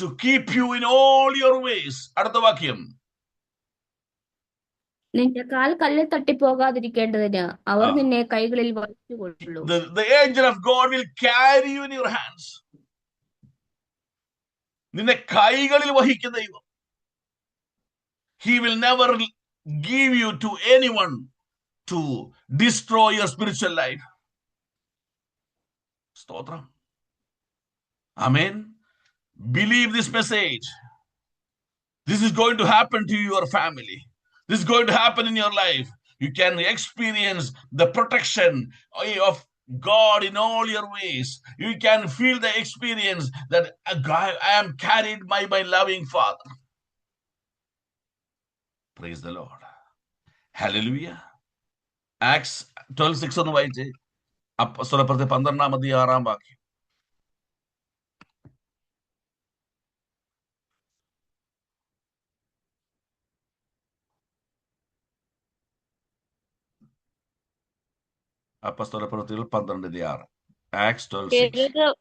to keep you in all your ways. അടുത്ത വാക്യം, നിന്റെ കാൽ കല്ലിൽ തട്ടിപ്പോകാതിരിക്കേണ്ടതിന് അവർ നിന്നെ കൈകളിൽ വഹിച്ചുകൊള്ളും. the angel of God will carry you in your hands. നിന്നെ കൈകളിൽ വഹിക്കുന്ന ദൈവം. He will never give you to anyone to destroy your spiritual life. സ്തോത്രം. Amen. Believe this message. This is going to happen to your family. This is going to happen in your life. You can experience the protection of God in all your ways. You can feel the experience that I am carried by my loving Father. Praise the Lord. Hallelujah. Acts 12:6 ഒന്ന് വായിച്ചേ. അപ്പോസ്തലപ്രവൃത്തി 12:6 അപ്പോസ്തലപ്രവൃത്തികൾ 12:6. Acts 12:6.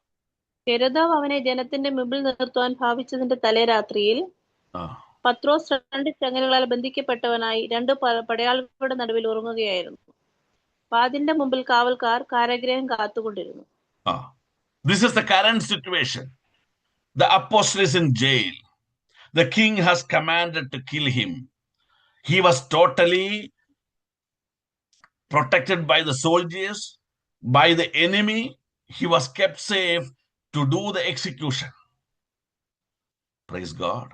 ഹെരോദാവ് അവനെ ജനത്തിന്റെ മുമ്പിൽ നിർത്തുവാൻ ഭാവിച്ചതിന്റെ തലേരാത്രിയിൽ പത്രോസ് 2 ചങ്ങലകളാൽ ബന്ധിക്കപ്പെട്ടവനായി 2 പടയാളികളുടെ നടുവിൽ ഉറങ്ങുകയായിരുന്നു. വാതിലിന്റെ മുമ്പിൽ കാവൽക്കാർ കാരാഗൃഹം കാത്തുകൊണ്ടിരുന്നു. This is the current situation. The apostle is in jail. The king has commanded to kill him. He was totally protected by the soldiers, by the enemy. He was kept safe to do the execution. Praise God.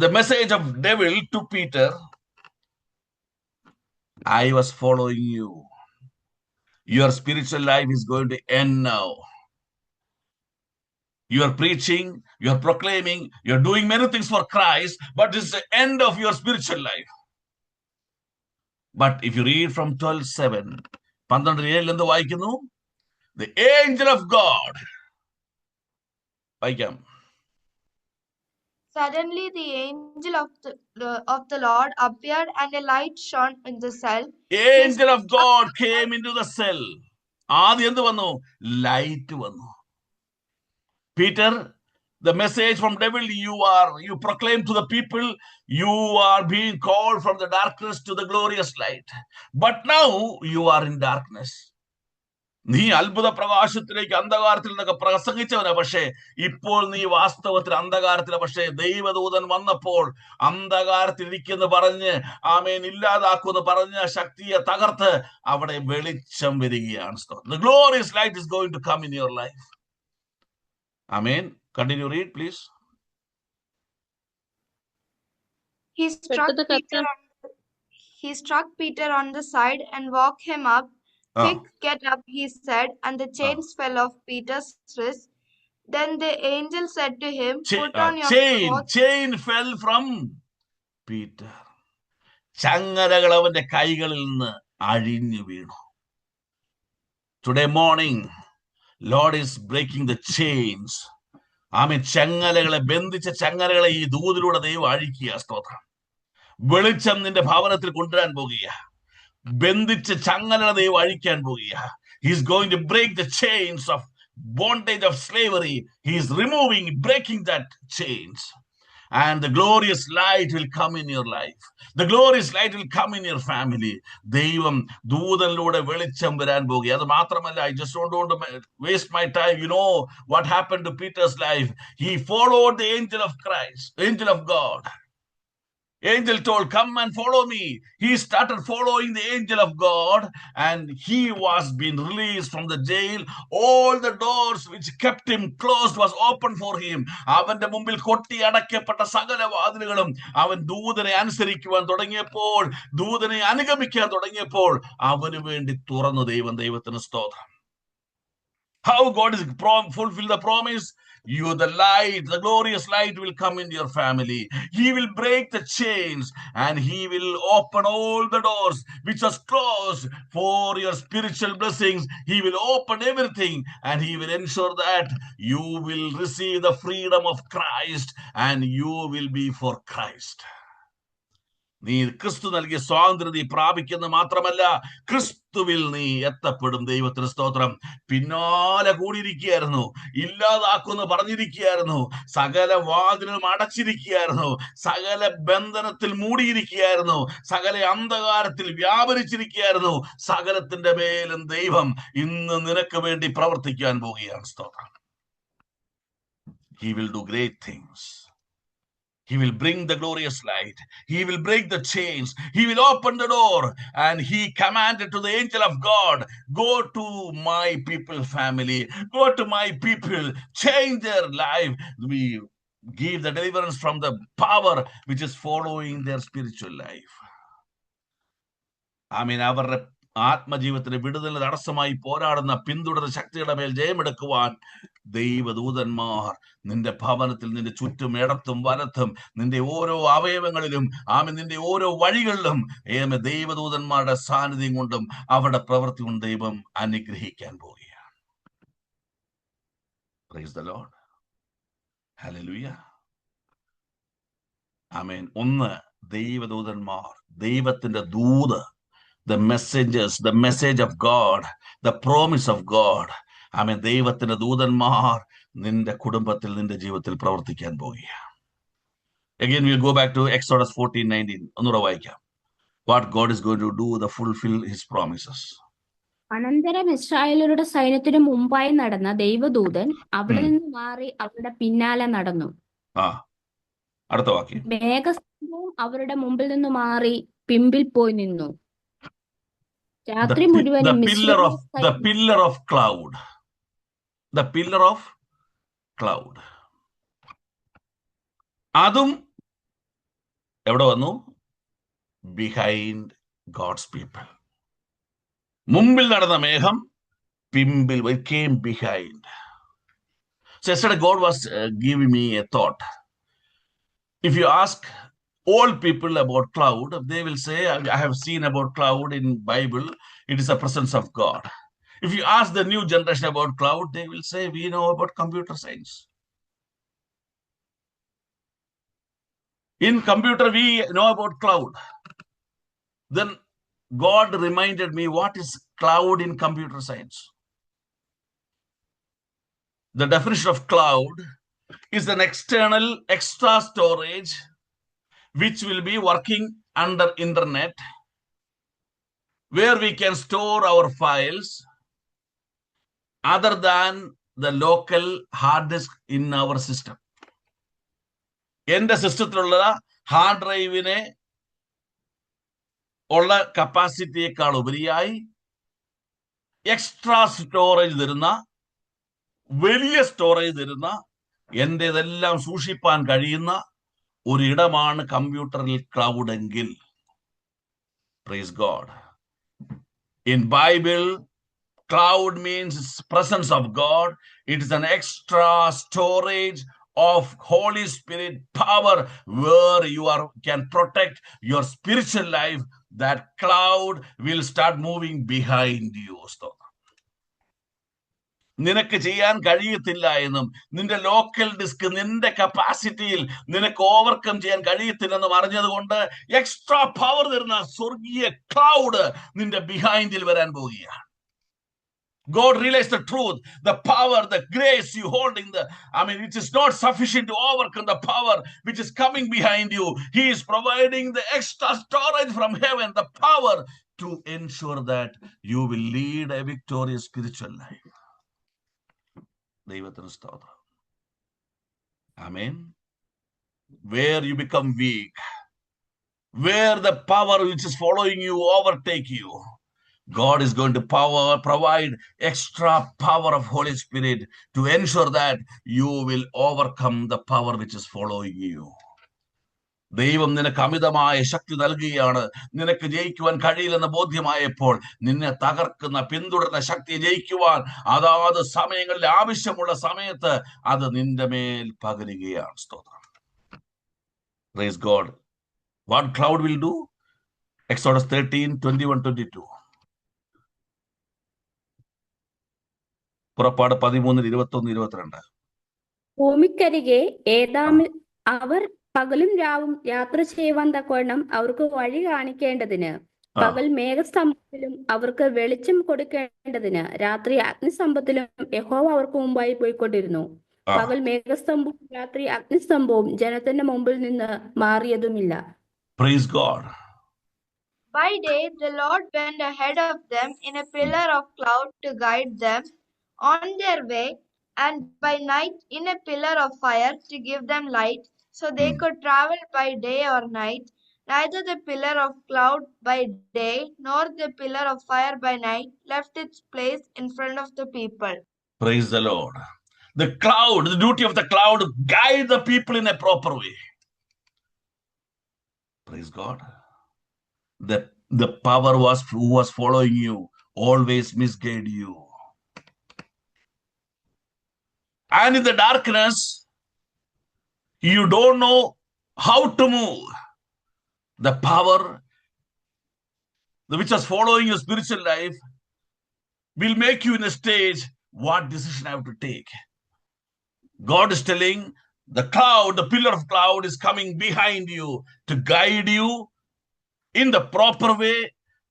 The message of devil to Peter, I was following you. Your spiritual life is going to end now. You are preaching, you are proclaiming, you are doing many things for Christ, but it's the end of your spiritual life. But if you read from 12:7, 12:7 എന്ത് വായിക്കുന്നു? The angel of God. വായിക്കാം. Suddenly the angel of the Lord appeared, and a light shone in the cell. Angel of God came into the cell. ആദ്യം എന്ത് വന്നു? Light വന്നു. Peter, the message from devil, you proclaim to the people, you are being called from the darkness to the glorious light. But now you are in darkness. നീ അത്ഭുത പ്രകാശത്തിലേക്ക് അന്ധകാരത്തിൽ നിന്നൊക്കെ പ്രസംഗിച്ചവനാ, പക്ഷേ ഇപ്പോൾ നീ വാസ്തവത്തിൽ അന്ധകാരത്തില. പക്ഷേ ദൈവദൂതൻ വന്നപ്പോൾ അന്ധകാരത്തിൽ ഇരിക്കുന്നു പറഞ്ഞ് ആമേൻ ഇല്ലാതാക്കുമെന്ന് പറഞ്ഞ ശക്തിയെ തകർത്ത് അവിടെ വെളിച്ചം വരികയാണ്. The glorious light is going to come in your life. Amen. Continue read, please. He struck Peter on the side and woke him up. Quick, get up, he said, and the chains fell off Peter's wrists. Then the angel said to him, put on your clothes. Chain fell from Peter. ചങ്ങലകൾ അവന്റെ കൈകളിൽ നിന്ന് അഴിഞ്ഞു വീണു. Today morning, Lord is breaking the chains. ആമേൻ. ചങ്ങലകളെ ബന്ധിച്ച ചങ്ങലകളെ ഈ ദൂതിലൂടെ ദൈവം അഴിക്കുക. സ്തോത്രം. വെളിച്ചം നിന്റെ ഭവനത്തിൽ കൊണ്ടുവരാൻ പോകുക. ബന്ധിച്ച ചങ്ങലകളെ ദൈവം അഴിക്കാൻ പോകുക. He is going to break the chains of bondage of slavery. He is removing, breaking that chains. And the glorious light will come in your life. The glorious light will come in your family. ദൈവം ദൂതനിലൂടെ വെളിച്ചം വരാൻ പോകുക. അത് മാത്രമല്ല, I just don't want to waste my time. You know what happened to Peter's life? He followed the angel of Christ, angel of God. Angel told, come and follow me. He started following the angel of God, and he was being released from the jail. All the doors which kept him closed was open for him. അവന്റെ മുമ്പിൽ കൊട്ടി അടയ്ക്കപ്പെട്ട സകല വാതിലുകളും അവൻ ദൂതനെ അനുസരിക്കുവാൻ തുടങ്ങിയപ്പോൾ, ദൂതനെ അനുഗമിക്കാൻ തുടങ്ങിയപ്പോൾ അവന് വേണ്ടി തുറന്നു ദൈവത്തിന് സ്തോത്രം. How God is fulfill the promise? You, the light, the glorious light will come into your family. He will break the chains, and he will open all the doors which are closed for your spiritual blessings. He will open everything, and he will ensure that you will receive the freedom of Christ, and you will be for Christ. നീ ക്രിസ്തു നൽകിയ സ്വാതന്ത്ര്യം പ്രാപിക്കുന്ന മാത്രമല്ല, മരുത്തുവിൽ നീ എത്തപ്പെടും. ദൈവത്തിന് സ്തോത്രം. പിന്നാലെ കൂടിയിരിക്കുകയായിരുന്നു, ഇല്ലാതാക്കുമെന്ന് പറഞ്ഞിരിക്കുകയായിരുന്നു, സകല വാതിലും അടച്ചിരിക്കുകയായിരുന്നു, സകല ബന്ധനത്തിൽ മൂടിയിരിക്കുകയായിരുന്നു, സകല അന്ധകാരത്തിൽ വ്യാപരിച്ചിരിക്കുകയായിരുന്നു. സകലത്തിന്റെ മേലും ദൈവം ഇന്ന് നിനക്ക് വേണ്ടി പ്രവർത്തിക്കാൻ പോവുകയാണ്. സ്തോത്രം. He will do great things. He will bring the glorious light. He will break the chains. He will open the door. And he commanded to the angel of God, go to my people family. Go to my people. Change their life. We give the deliverance from the power which is following their spiritual life. I mean, അവരുടെ ആത്മജീവിതത്തിന് വിടുതലിന് തടസ്സമായി പോരാടുന്ന പിന്തുടരുന്ന ശക്തിയുടെ മേൽ ജയമെടുക്കുവാൻ ദൈവദൂതന്മാർ നിന്റെ ഭവനത്തിൽ, നിന്റെ ചുറ്റും, ഇടത്തും വലത്തും, നിന്റെ ഓരോ അവയവങ്ങളിലും, നിന്റെ ഓരോ വഴികളിലും ദൈവദൂതന്മാരുടെ സാന്നിധ്യം കൊണ്ടും അവരുടെ പ്രവൃത്തി കൊണ്ട് ദൈവം അനുഗ്രഹിക്കാൻ പോവുകയാണ്. Praise the Lord. Hallelujah. ആമേൻ. ഒന്ന്, ദൈവദൂതന്മാർ, ദൈവത്തിന്റെ ദൂത്, the messengers, the message of God, the promise of God. ആമേൻ. ദൈവത്തിന്റെ ദൂതന്മാർ നിന്റെ കുടുംബത്തിൽ, നിന്റെ ജീവിതത്തിൽ പ്രവർത്തിക്കാൻ പോവുകയാണ്. Again we'll go back to Exodus 14:19. ഒന്നുകൂടെ വായിക്കാം. What God is going to do to fulfill his promises. അനന്തരം ഇസ്രായേലരുടെ സൈന്യത്തിനു മുമ്പായി നടന്ന ദൈവദൂതൻ അവിടെ നിന്ന് മാറി അവരുടെ പിന്നാലെ നടന്നു. അടുത്ത വാക്യം. മേഘസ്തംഭവും അവരുടെ മുമ്പിൽ നിന്ന് മാറി പിമ്പിൽ പോയി നിന്നു. രാത്രി മുഴുവനും the pillar of cloud. The pillar of cloud. അതും എവിടെ വന്നു? Behind God's people. മുമ്പിൽ നടന്ന മേഘം പിമ്പിൽ, it came behind. So yesterday God was giving me a thought. If you ask old people about cloud, they will say, I have seen about cloud in Bible, it is a presence of God. If you ask the new generation about cloud, they will say, we know about computer science. In computer, we know about cloud. Then God reminded me, what is cloud in computer science? The definition of cloud is an external extra storage which will be working under internet, where we can store our files other than the local hard disk in our system. എന്റെ സിസ്റ്റത്തിലുള്ള hard ഡ്രൈവിനെ ഉള്ള കപ്പാസിറ്റിയേക്കാൾ ഉപരിയായി extra storage തരുന്ന, വലിയ storage തരുന്ന, എന്റേതെല്ലാം സൂക്ഷിപ്പാൻ കഴിയുന്ന ഒരിടമാണ് കമ്പ്യൂട്ടറിൽ cloud എങ്കിൽ. Praise God. In Bible, cloud means presence of God. It is an extra storage of Holy Spirit power where you can protect your spiritual life. That cloud will start moving behind you. നിനക്ക് ചെയ്യാൻ കഴിയത്തില്ല എന്നും, നിന്റെ local disk, നിന്റെ കപ്പാസിറ്റിയിൽ നിനക്ക് overcome ചെയ്യാൻ കഴിയത്തില്ലെന്നും അറിഞ്ഞതുകൊണ്ട് extra power തരുന്ന സ്വർഗീയ ക്ലൗഡ് നിന്റെ ബിഹൈൻഡിൽ വരാൻ പോവുകയാണ്. God realized the truth, the power, the grace you hold in it is not sufficient to overcome the power which is coming behind you. He is providing the extra storage from heaven, the power to ensure that you will lead a victorious spiritual life. ദൈവത്തിന് സ്തോത്രം. Amen. Where you become weak, where the power which is following you overtake you, God is going to provide extra power of Holy Spirit to ensure that you will overcome the power which is following you. ദൈവം നിനക്ക് അമിതമായ ശക്തി നൽകുകയാണ്. നിനക്ക് ജയിക്കുവാൻ കഴിയില്ലെന്ന് ബോധ്യമായപ്പോൾ നിന്നെ തകർക്കുന്ന, പിന്തുടരുന്ന ശക്തിയെ ജയിക്കുവാൻ അതാത് സമയങ്ങളിൽ, ആവശ്യമുള്ള സമയത്ത് അത് നിന്റെ മേൽ പകരുകയാണ്. സ്തോത്രം. Praise God. What cloud will do? Exodus 13:21-22. പുറപ്പാട് 13:21-22. ഭൂമിക്കരികെ ഏതാമിൽ അവർ പകലും രാവും യാത്ര ചെയ്യുവാൻ തക്കവണ്ണം അവർക്ക് വഴി കാണിക്കേണ്ടതിന് പകൽ മേഘസ്തംഭത്തിലും അവർക്ക് വെളിച്ചം കൊടുക്കേണ്ടതിന് രാത്രി അഗ്നിസ്തംഭത്തിലും യഹോവ അവർക്ക് മുമ്പായി പോയിക്കൊണ്ടിരുന്നു. പകൽ മേഘസ്തംഭവും രാത്രി അഗ്നിസ്തംഭവും ജനത്തിന്റെ മുമ്പിൽ നിന്ന് മാറിയതുമില്ല. Praise God. By day the Lord went ahead of them in a pillar of cloud to guide them on their way, and by night in a pillar of fire to give them light, so they could travel by day or night. Neither the pillar of cloud by day nor the pillar of fire by night left its place in front of the people. Praise the Lord. The cloud, the duty of the cloud, guide the people in a proper way. Praise God. The power who was following you always misguide you. And in the darkness, you don't know how to move. The power which was following your spiritual life will make you in a stage what decision I have to take. God is telling the cloud, the pillar of cloud is coming behind you to guide you in the proper way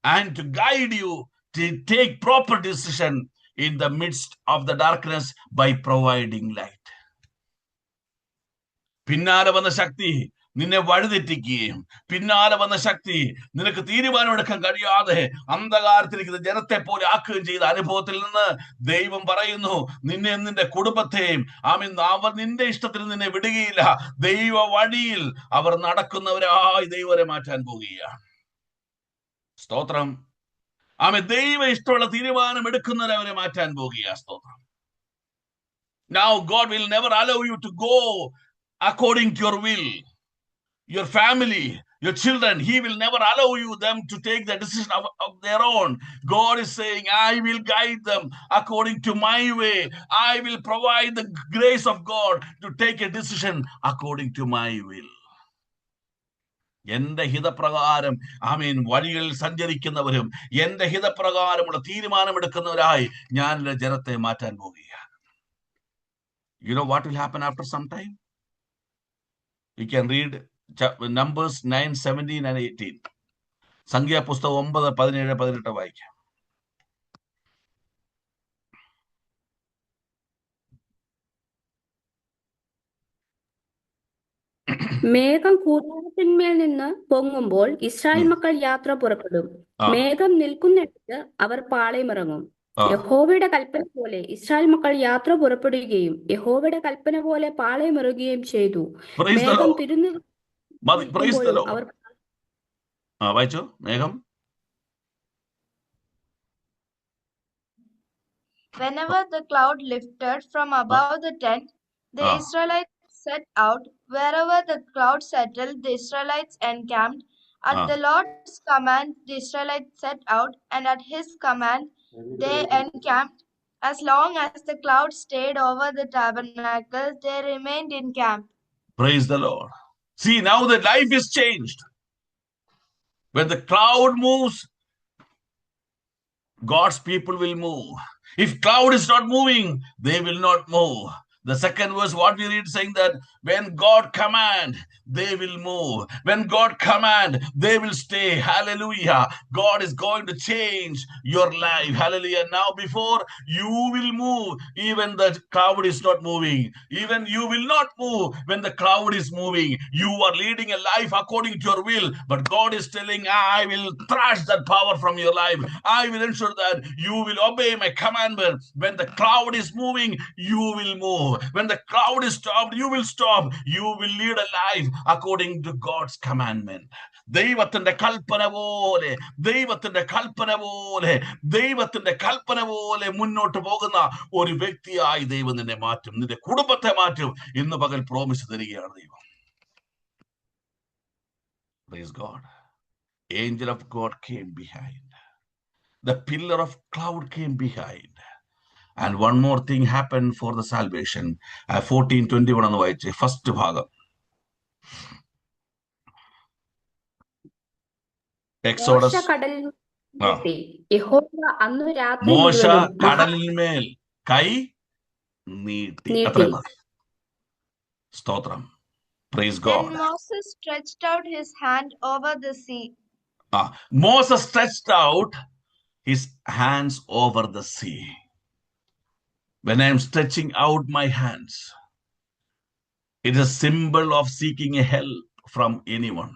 and to guide you to take proper decision in the midst of the darkness by providing light. പിന്നാലെ വന്ന ശക്തി നിന്നെ വഴിതെറ്റിക്കുകയും പിന്നാലെ വന്ന ശക്തി നിനക്ക് തീരുമാനമെടുക്കാൻ കഴിയാതെ അന്ധകാരത്തിരിക്കുന്ന ജനത്തെ പോലെ ആക്കുകയും ചെയ്ത അനുഭവത്തിൽ നിന്ന് ദൈവം പറയുന്നു, നിന്നെ നിന്റെ കുടുംബത്തെയും അവർ നിന്റെ ഇഷ്ടത്തിൽ നിന്നെ വിടുകയില്ല. ദൈവ വഴിയിൽ അവർ നടക്കുന്നവരായി ദൈവരെ മാറ്റാൻ പോകുകയാണ്. സ്തോത്രം. ദൈവ ഇഷ്ടമുള്ള തീരുമാനം എടുക്കുന്നവരെ മാറ്റാൻ പോകുക. സ്തോത്രം. Now God will never allow you to go according to your will. Your family, your children, He will never allow them to take the decision of their own. God is saying, I will guide them according to my way. I will provide the grace of God to take a decision according to my will. എന്റെ ഹിതപ്രകാരം വഴികളിൽ സഞ്ചരിക്കുന്നവരും എന്റെ ഹിതപ്രകാരമുള്ള തീരുമാനമെടുക്കുന്നവരായി ഞാൻ എന്റെ ജനത്തെ മാറ്റാൻ പോകുകയാണ്. You know what will happen after some time? You can read Numbers 9, 17 and 18. സംഖ്യാപുസ്തകം 9, 17, 18 വായിക്കാം. മേഘം കൂടാരത്തിന്മേൽ നിന്ന് പൊങ്ങുമ്പോൾ ഇസ്രായേൽ മക്കൾ യാത്ര പുറപ്പെടും. മേഘം നിൽക്കുന്നിടത്ത് അവർ പാളയമിറങ്ങും. യഹോവയുടെ കൽപ്പന പോലെ ഇസ്രായേൽ മക്കൾ യാത്ര പുറപ്പെടുകയും യഹോവയുടെ കൽപ്പന പോലെ പാളയമിറങ്ങുകയും ചെയ്തു. മേഘം തിരിഞ്ഞു അവർ Whenever the cloud lifted from above the tent, the Israelites set out. Wherever the cloud settled, the Israelites encamped. At the Lord's command, the Israelites set out, and at His command, they encamped. As long as the cloud stayed over the tabernacle, they remained in camp. Praise the Lord. See, now the life is changed. When the cloud moves, God's people will move. If cloud is not moving, they will not move. The second verse, what we read, saying that when God command, they will move. When God command, they will stay. Hallelujah. God is going to change your life. Hallelujah. Now before you will move, even the cloud is not moving. Even you will not move when the cloud is moving. You are leading a life according to your will. But God is telling, I will thrash that power from your life. I will ensure that you will obey my commandment. When the cloud is moving, you will move. When the cloud is stopped, you will stop. You will lead a life according to God's commandment. ദൈവത്തിന്റെ കൽപ്പന പോലെ ദൈവത്തിന്റെ കൽപ്പന പോലെ ദൈവത്തിന്റെ കൽപ്പന പോലെ മുന്നോട്ട് പോകുന്ന ഒരു വ്യക്തിയായി ദൈവം നിന്നെ മാറ്റും. നിന്റെ കുടുംബത്തെ മാറ്റും. ഇന്ന് പകൽ പ്രോമിസ് തരികയാണ് ദൈവം. Praise God. Angel of God came behind. The pillar of cloud came behind. And one more thing happened for the salvation. 14:21 എന്ന് വായിച്ചേ, ഫസ്റ്റ് ഭാഗം. മോശ കടലിന്മേൽ കൈ നീട്ടി. അത്ര മതി. സ്തോത്രം. Praise God. Then Moses stretched out his hand over the sea. Moses stretched out his hands over the sea. When I am stretching out my hands, it is a symbol of seeking help from anyone.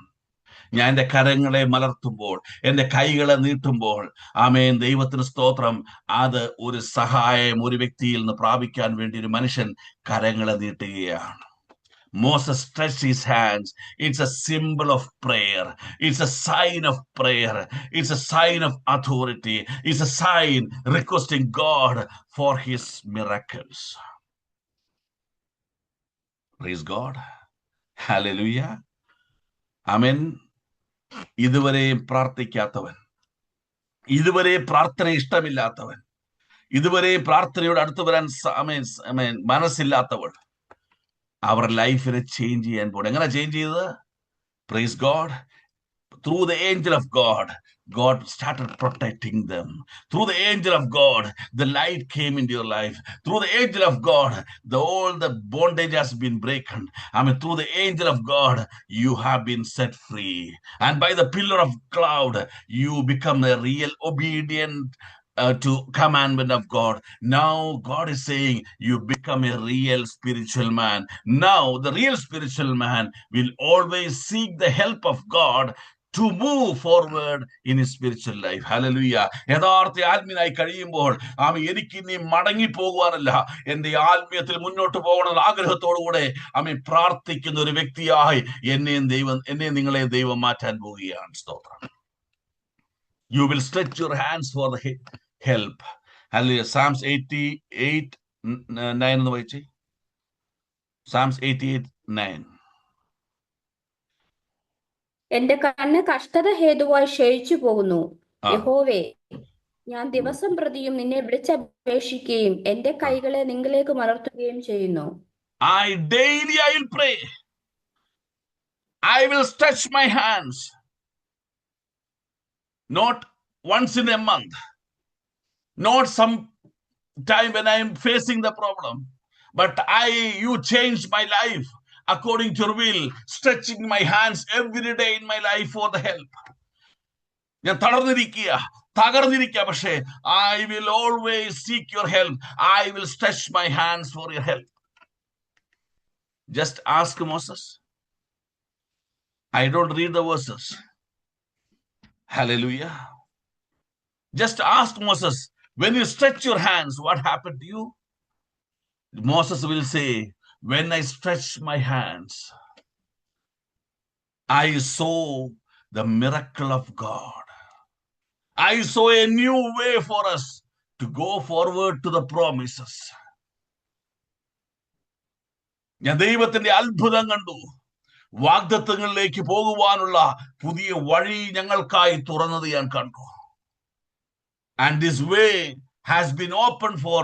ഞാൻ എൻ്റെ കരങ്ങളെ മലർത്തുമ്പോൾ, എൻ്റെ കൈകളെ നീട്ടുമ്പോൾ, ആമേൻ, ദൈവത്തിന് സ്തോത്രം, അത് ഒരു സഹായം ഒരു വ്യക്തിയിൽ നിന്ന് പ്രാപിക്കാൻ വേണ്ടി ഒരു മനുഷ്യൻ കരങ്ങളെ നീട്ടുകയാണ്. Moses stretched his hands. It's a symbol of prayer. It's a sign of prayer. It's a sign of authority. It's a sign requesting God for his miracles. Praise God. Hallelujah. Amen. ഇതുവരെയും പ്രാർത്ഥിക്കാത്തവൻ, ഇതുവരെ പ്രാർത്ഥന ഇഷ്ടമില്ലാത്തവൻ, ഇതുവരെ പ്രാർത്ഥനയോട് അടുത്ത് വരാൻ മനസ്സില്ലാത്തവൾ, അവർ ലൈഫിനെ change ചെയ്യാൻ പോകണം. എങ്ങനെ ചേഞ്ച് ചെയ്തത്? Praise God. Through the angel of God, God started protecting them. Through the angel of God, the light came into your life. Through the angel of God, all the bondage has been broken. Through the angel of God, you have been set free. And by the pillar of cloud, you become a real obedient to commandment of God. Now God is saying you become a real spiritual man. Now the real spiritual man will always seek the help of God to move forward in his spiritual life. Hallelujah. യഥാർത്ഥ ആത്മീയനായി കഴിയുമ്പോൾ എനിക്ക് ഇനി മടങ്ങി പോകുവാനല്ല, എന്റെ ആത്മീയത്തിൽ മുന്നോട്ട് പോകണമെന്ന ആഗ്രഹത്തോടുകൂടെ പ്രാർത്ഥിക്കുന്ന ഒരു വ്യക്തിയായി എന്നെ നിങ്ങളെ ദൈവം മാറ്റാൻ പോവുകയാണ്. സ്തോത്രം. You will stretch your hands for the help. Hallelujah. Psalms 88:9 എന്ന് വായിച്ചേ. Psalms 88:9. എന്റെ കണ്ണ് കഷ്ടത ഹേതുവായി ക്ഷയിച്ചു പോകുന്നു. യഹോവേ, ഞാൻ ദിവസം പ്രതിയും നിന്നെ വിളിച്ചപേക്ഷിക്കുകയും എന്റെ കൈകളെ നിങ്ങളിലേക്ക് മലർത്തുകയും ചെയ്യുന്നു. I will pray. I will stretch my hands. Not once in a month. Not some time when I am facing the problem. But you changed my life according to your will, stretching my hands every day in my life for the help. ഞാൻ തകർന്നിരിക്കുക, പക്ഷേ I will always seek your help. I will stretch my hands for your help. Just ask Moses. I don't read the verses. Hallelujah. Just ask Moses, when you stretch your hands, what happened to you? Moses will say, when I stretched my hands, I saw the miracle of God. I saw a new way for us to go forward to the promises. ഞാൻ ദൈവത്തിന്റെ അത്ഭുതം കണ്ടു. വാഗ്ദത്തങ്ങളിലേക്ക് പോകുവാനുള്ള പുതിയ വഴി ഞങ്ങൾക്കായി തുറന്നത് ഞാൻ കണ്ടു. And this way has been open for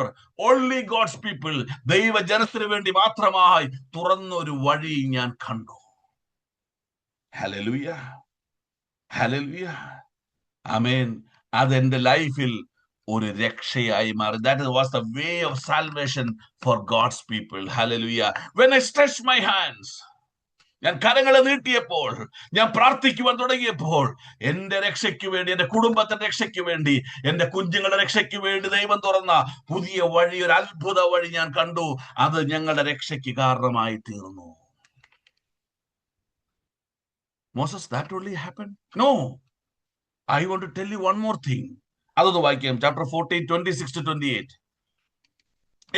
only God's people. ദൈവജനത്തിന് വേണ്ടി മാത്രമായി തുറന്നൊരു വഴി ഞാൻ കണ്ടു. Hallelujah. Hallelujah. Amen. അതെന്റെ ലൈഫിൽ ഒരു രക്ഷയായി മാറി. That was the way of salvation for God's people. Hallelujah. When I stretched my hands, ഞാൻ കരങ്ങളെ നീട്ടിയപ്പോൾ, ഞാൻ പ്രാർത്ഥിക്കുവാൻ തുടങ്ങിയപ്പോൾ, എന്റെ രക്ഷയ്ക്ക് വേണ്ടി, എന്റെ കുടുംബത്തിന്റെ രക്ഷയ്ക്ക് വേണ്ടി, എന്റെ കുഞ്ഞുങ്ങളുടെ രക്ഷയ്ക്ക് വേണ്ടി ദൈവം തുറന്ന പുതിയ വഴി, ഒരു അത്ഭുത വഴി ഞാൻ കണ്ടു. അത് ഞങ്ങളുടെ രക്ഷയ്ക്ക് കാരണമായി തീർന്നു. Moses, that only happened? No. I want to tell you one more thing. അതൊന്ന് വായിക്കാം. Chapter 14, 26-28.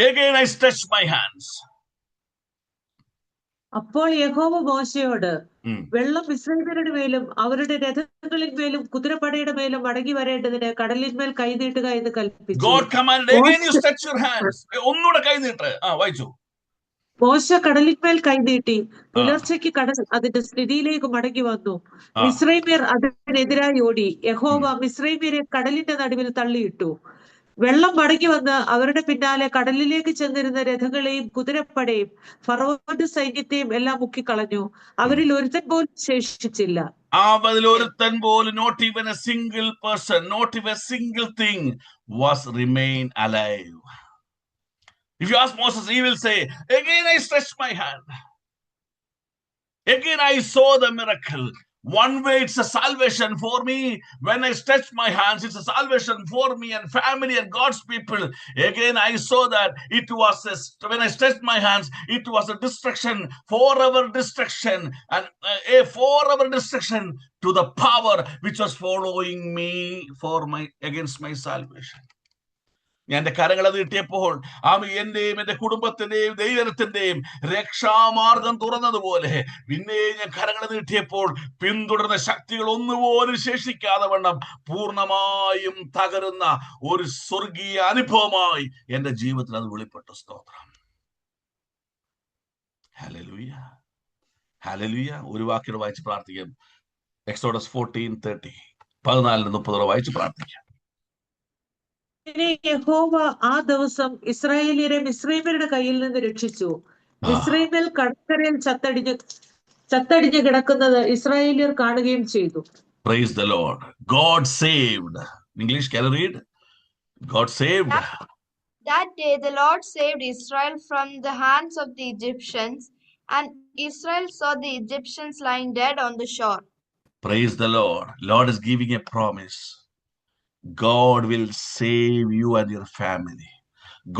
Again I stretched my hands. അപ്പോൾ യഹോവ മോശയോട്, വെള്ളം മിസ്രയീമ്യരുടെ മേലും അവരുടെ രഥങ്ങളിന്മേലും കുതിരപ്പടയുടെ മേലും മടങ്ങി വരേണ്ടതിന് കടലിന്മേൽ കൈനീട്ടുക എന്ന് കൽപ്പിച്ചു. God commanded, again you stretch your hands. ഒന്നുകൂടെ കൈനീട്ട്. വായിച്ചു. മോശ കടലിന്മേൽ കൈനീട്ടി. പുലർച്ചയ്ക്ക് കടൽ അതിന്റെ സ്ഥിതിയിലേക്ക് മടങ്ങി വന്നു. മിസ്രയീമ്യർ അതിനെതിരായി ഓടി. യഹോവ മിസ്രയീമ്യരെ കടലിന്റെ നടുവിൽ തള്ളിയിട്ടു. വെള്ളം മടങ്ങി വന്ന് അവരുടെ പിന്നാലെ കടലിലേക്ക് ചെന്നിരുന്ന രഥങ്ങളെയും കുതിരപ്പടയും ഫറവോന്റെ സൈന്യത്തെയും എല്ലാം മുക്കിക്കളഞ്ഞു. അവരിൽ ഒരുത്തൻ പോലും ശേഷിച്ചില്ല. അവരിലൊരുത്തൻ പോലും, not even a single person, not even a single thing was remain alive. If you ask Moses, he will say, again I stretched my hand. Again I saw the miracle. One way it's a salvation for me. When I stretch my hands, it's a salvation for me and family and God's people. Again, I saw that it was when I stretched my hands, it was a destruction, forever destruction, and a forever destruction to the power which was following me against my salvation. ഞാൻ എന്റെ കരങ്ങളെ നീട്ടിയപ്പോൾ എന്റെയും എന്റെ കുടുംബത്തിന്റെയും ദൈവത്തിന്റെയും രക്ഷാമാർഗം തുറന്നതുപോലെ പിന്നെ ഞാൻ കരങ്ങളെ നീട്ടിയപ്പോൾ പിന്തുടർന്ന ശക്തികൾ ഒന്നുപോലും ശേഷിക്കാതെ വണ്ണം പൂർണ്ണമായും തകരുന്ന ഒരു സ്വർഗീയ അനുഭവമായി എന്റെ ജീവിതത്തിൽ അത് വെളിപ്പെട്ടു. സ്തോത്രം. Hallelujah, hallelujah. ഒരു വാക്യം വായിച്ച് പ്രാർത്ഥിക്കാം. എക്സോഡസ് 14:30, 14-30 വായിച്ച് പ്രാർത്ഥിക്കാം. യഹോവ ആ ദിവസം ഇസ്രായേലിയരെ മിസ്രയീമ്യരുടെ കയ്യിൽ നിന്ന് രക്ഷിച്ചു. മിസ്രയീമിൽ കടൽക്കരയിൽ ചത്തടിഞ്ഞ് കിടക്കുന്നത് ഇസ്രായേലിയർ കാണുകയും ചെയ്തു. Praise the Lord. God saved. English, can you read? God saved. That day the Lord saved Israel from the hands of the Egyptians, and Israel saw the Egyptians lying dead on the shore. Praise the Lord. Lord is giving a promise. God will save you and your family.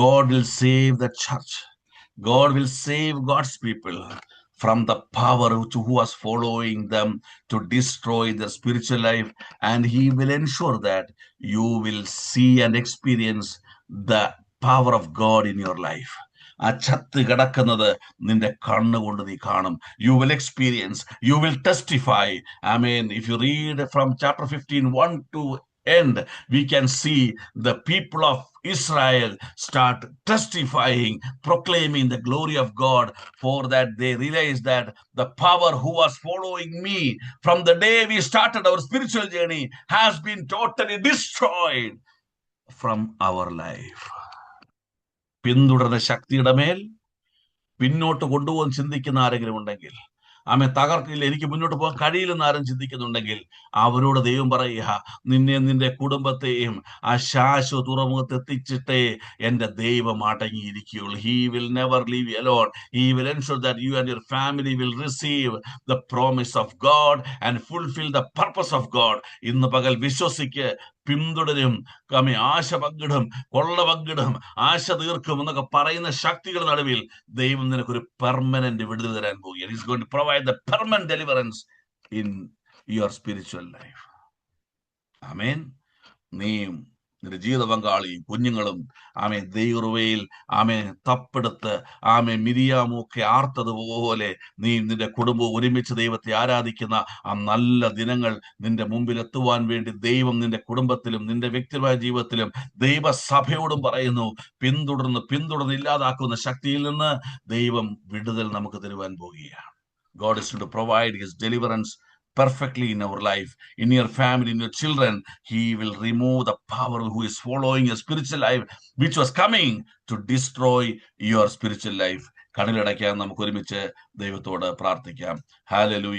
God will save the church. God will save God's people from the power who was following them to destroy their spiritual life, and He will ensure that you will see and experience the power of God in your life. ആ ചത്ത് കിടക്കുന്നത് നിന്റെ കണ്ണുകൊണ്ട് നീ കാണും. You will experience, you will testify. Amen. If you read from chapter 15, 1 to end, we can see the people of Israel start testifying, proclaiming the glory of God. For that they realized that the power who was following me from the day we started our spiritual journey has been totally destroyed from our life. പിന്തുടർന്ന ശക്തിയുടെ മേൽ പിന്നോട്ട് കൊണ്ടുപോകാൻ ചിന്തിക്കുന്ന ആരെങ്കിലും ഉണ്ടെങ്കിൽ, തകർക്കില്ല, എനിക്ക് മുന്നോട്ട് പോകാൻ കഴിയില്ലെന്ന് ആരും ചിന്തിക്കുന്നുണ്ടെങ്കിൽ അവരോട് ദൈവം പറയുക, നിന്നെ നിന്റെ കുടുംബത്തെയും ആ ശാശ്വത തുറമുഖത്ത് എത്തിച്ചിട്ടേ എന്റെ ദൈവം അടങ്ങിയിരിക്കുകയുള്ളൂ. He will never leave you alone. He will ensure that you and your family will receive the promise of God and fulfill the purpose of God. ഇന്ന് പകൽ വിശ്വസിക്ക്, പിന്തുടരും, ആശ പങ്കിടും, കൊള്ള പങ്കിടും, ആശ തീർക്കും എന്നൊക്കെ പറയുന്ന ശക്തികളുടെ നടുവിൽ ദൈവം നിനക്കൊരു പെർമനന്റ് വിടുതൽ തരാൻ പോകുകയാണ്. He's going to provide the permanent deliverance in your spiritual life. Amen. നീയും നിന്റെ ജീവിത പങ്കാളിയും കുഞ്ഞുങ്ങളും ദൈവകൃപയിൽ തപ്പെടുത്ത് മിരിയാമൊക്കെ ആർത്തതുപോലെ നീ നിന്റെ കുടുംബവും ഒരുമിച്ച് ദൈവത്തെ ആരാധിക്കുന്ന ആ നല്ല ദിനങ്ങൾ നിന്റെ മുമ്പിൽ എത്തുവാൻ വേണ്ടി ദൈവം നിന്റെ കുടുംബത്തിലും നിന്റെ വ്യക്തിപരമായ ജീവിതത്തിലും ദൈവസഭയോടും പറയുന്നു, പിന്തുടർന്ന് ഇല്ലാതാക്കുന്ന ശക്തിയിൽ നിന്ന് ദൈവം വിടുതൽ നമുക്ക് തരുവാൻ പോകുകയാണ്. God is to provide His deliverance perfectly in our life, in your family, in your children. He will remove the power who is following your spiritual life, which was coming to destroy your spiritual life. കണ്ണിലടയ്ക്കാൻ നമുക്ക് ഒരുമിച്ച് ദൈവത്തോട് പ്രാർത്ഥിക്കാം. Hallelujah.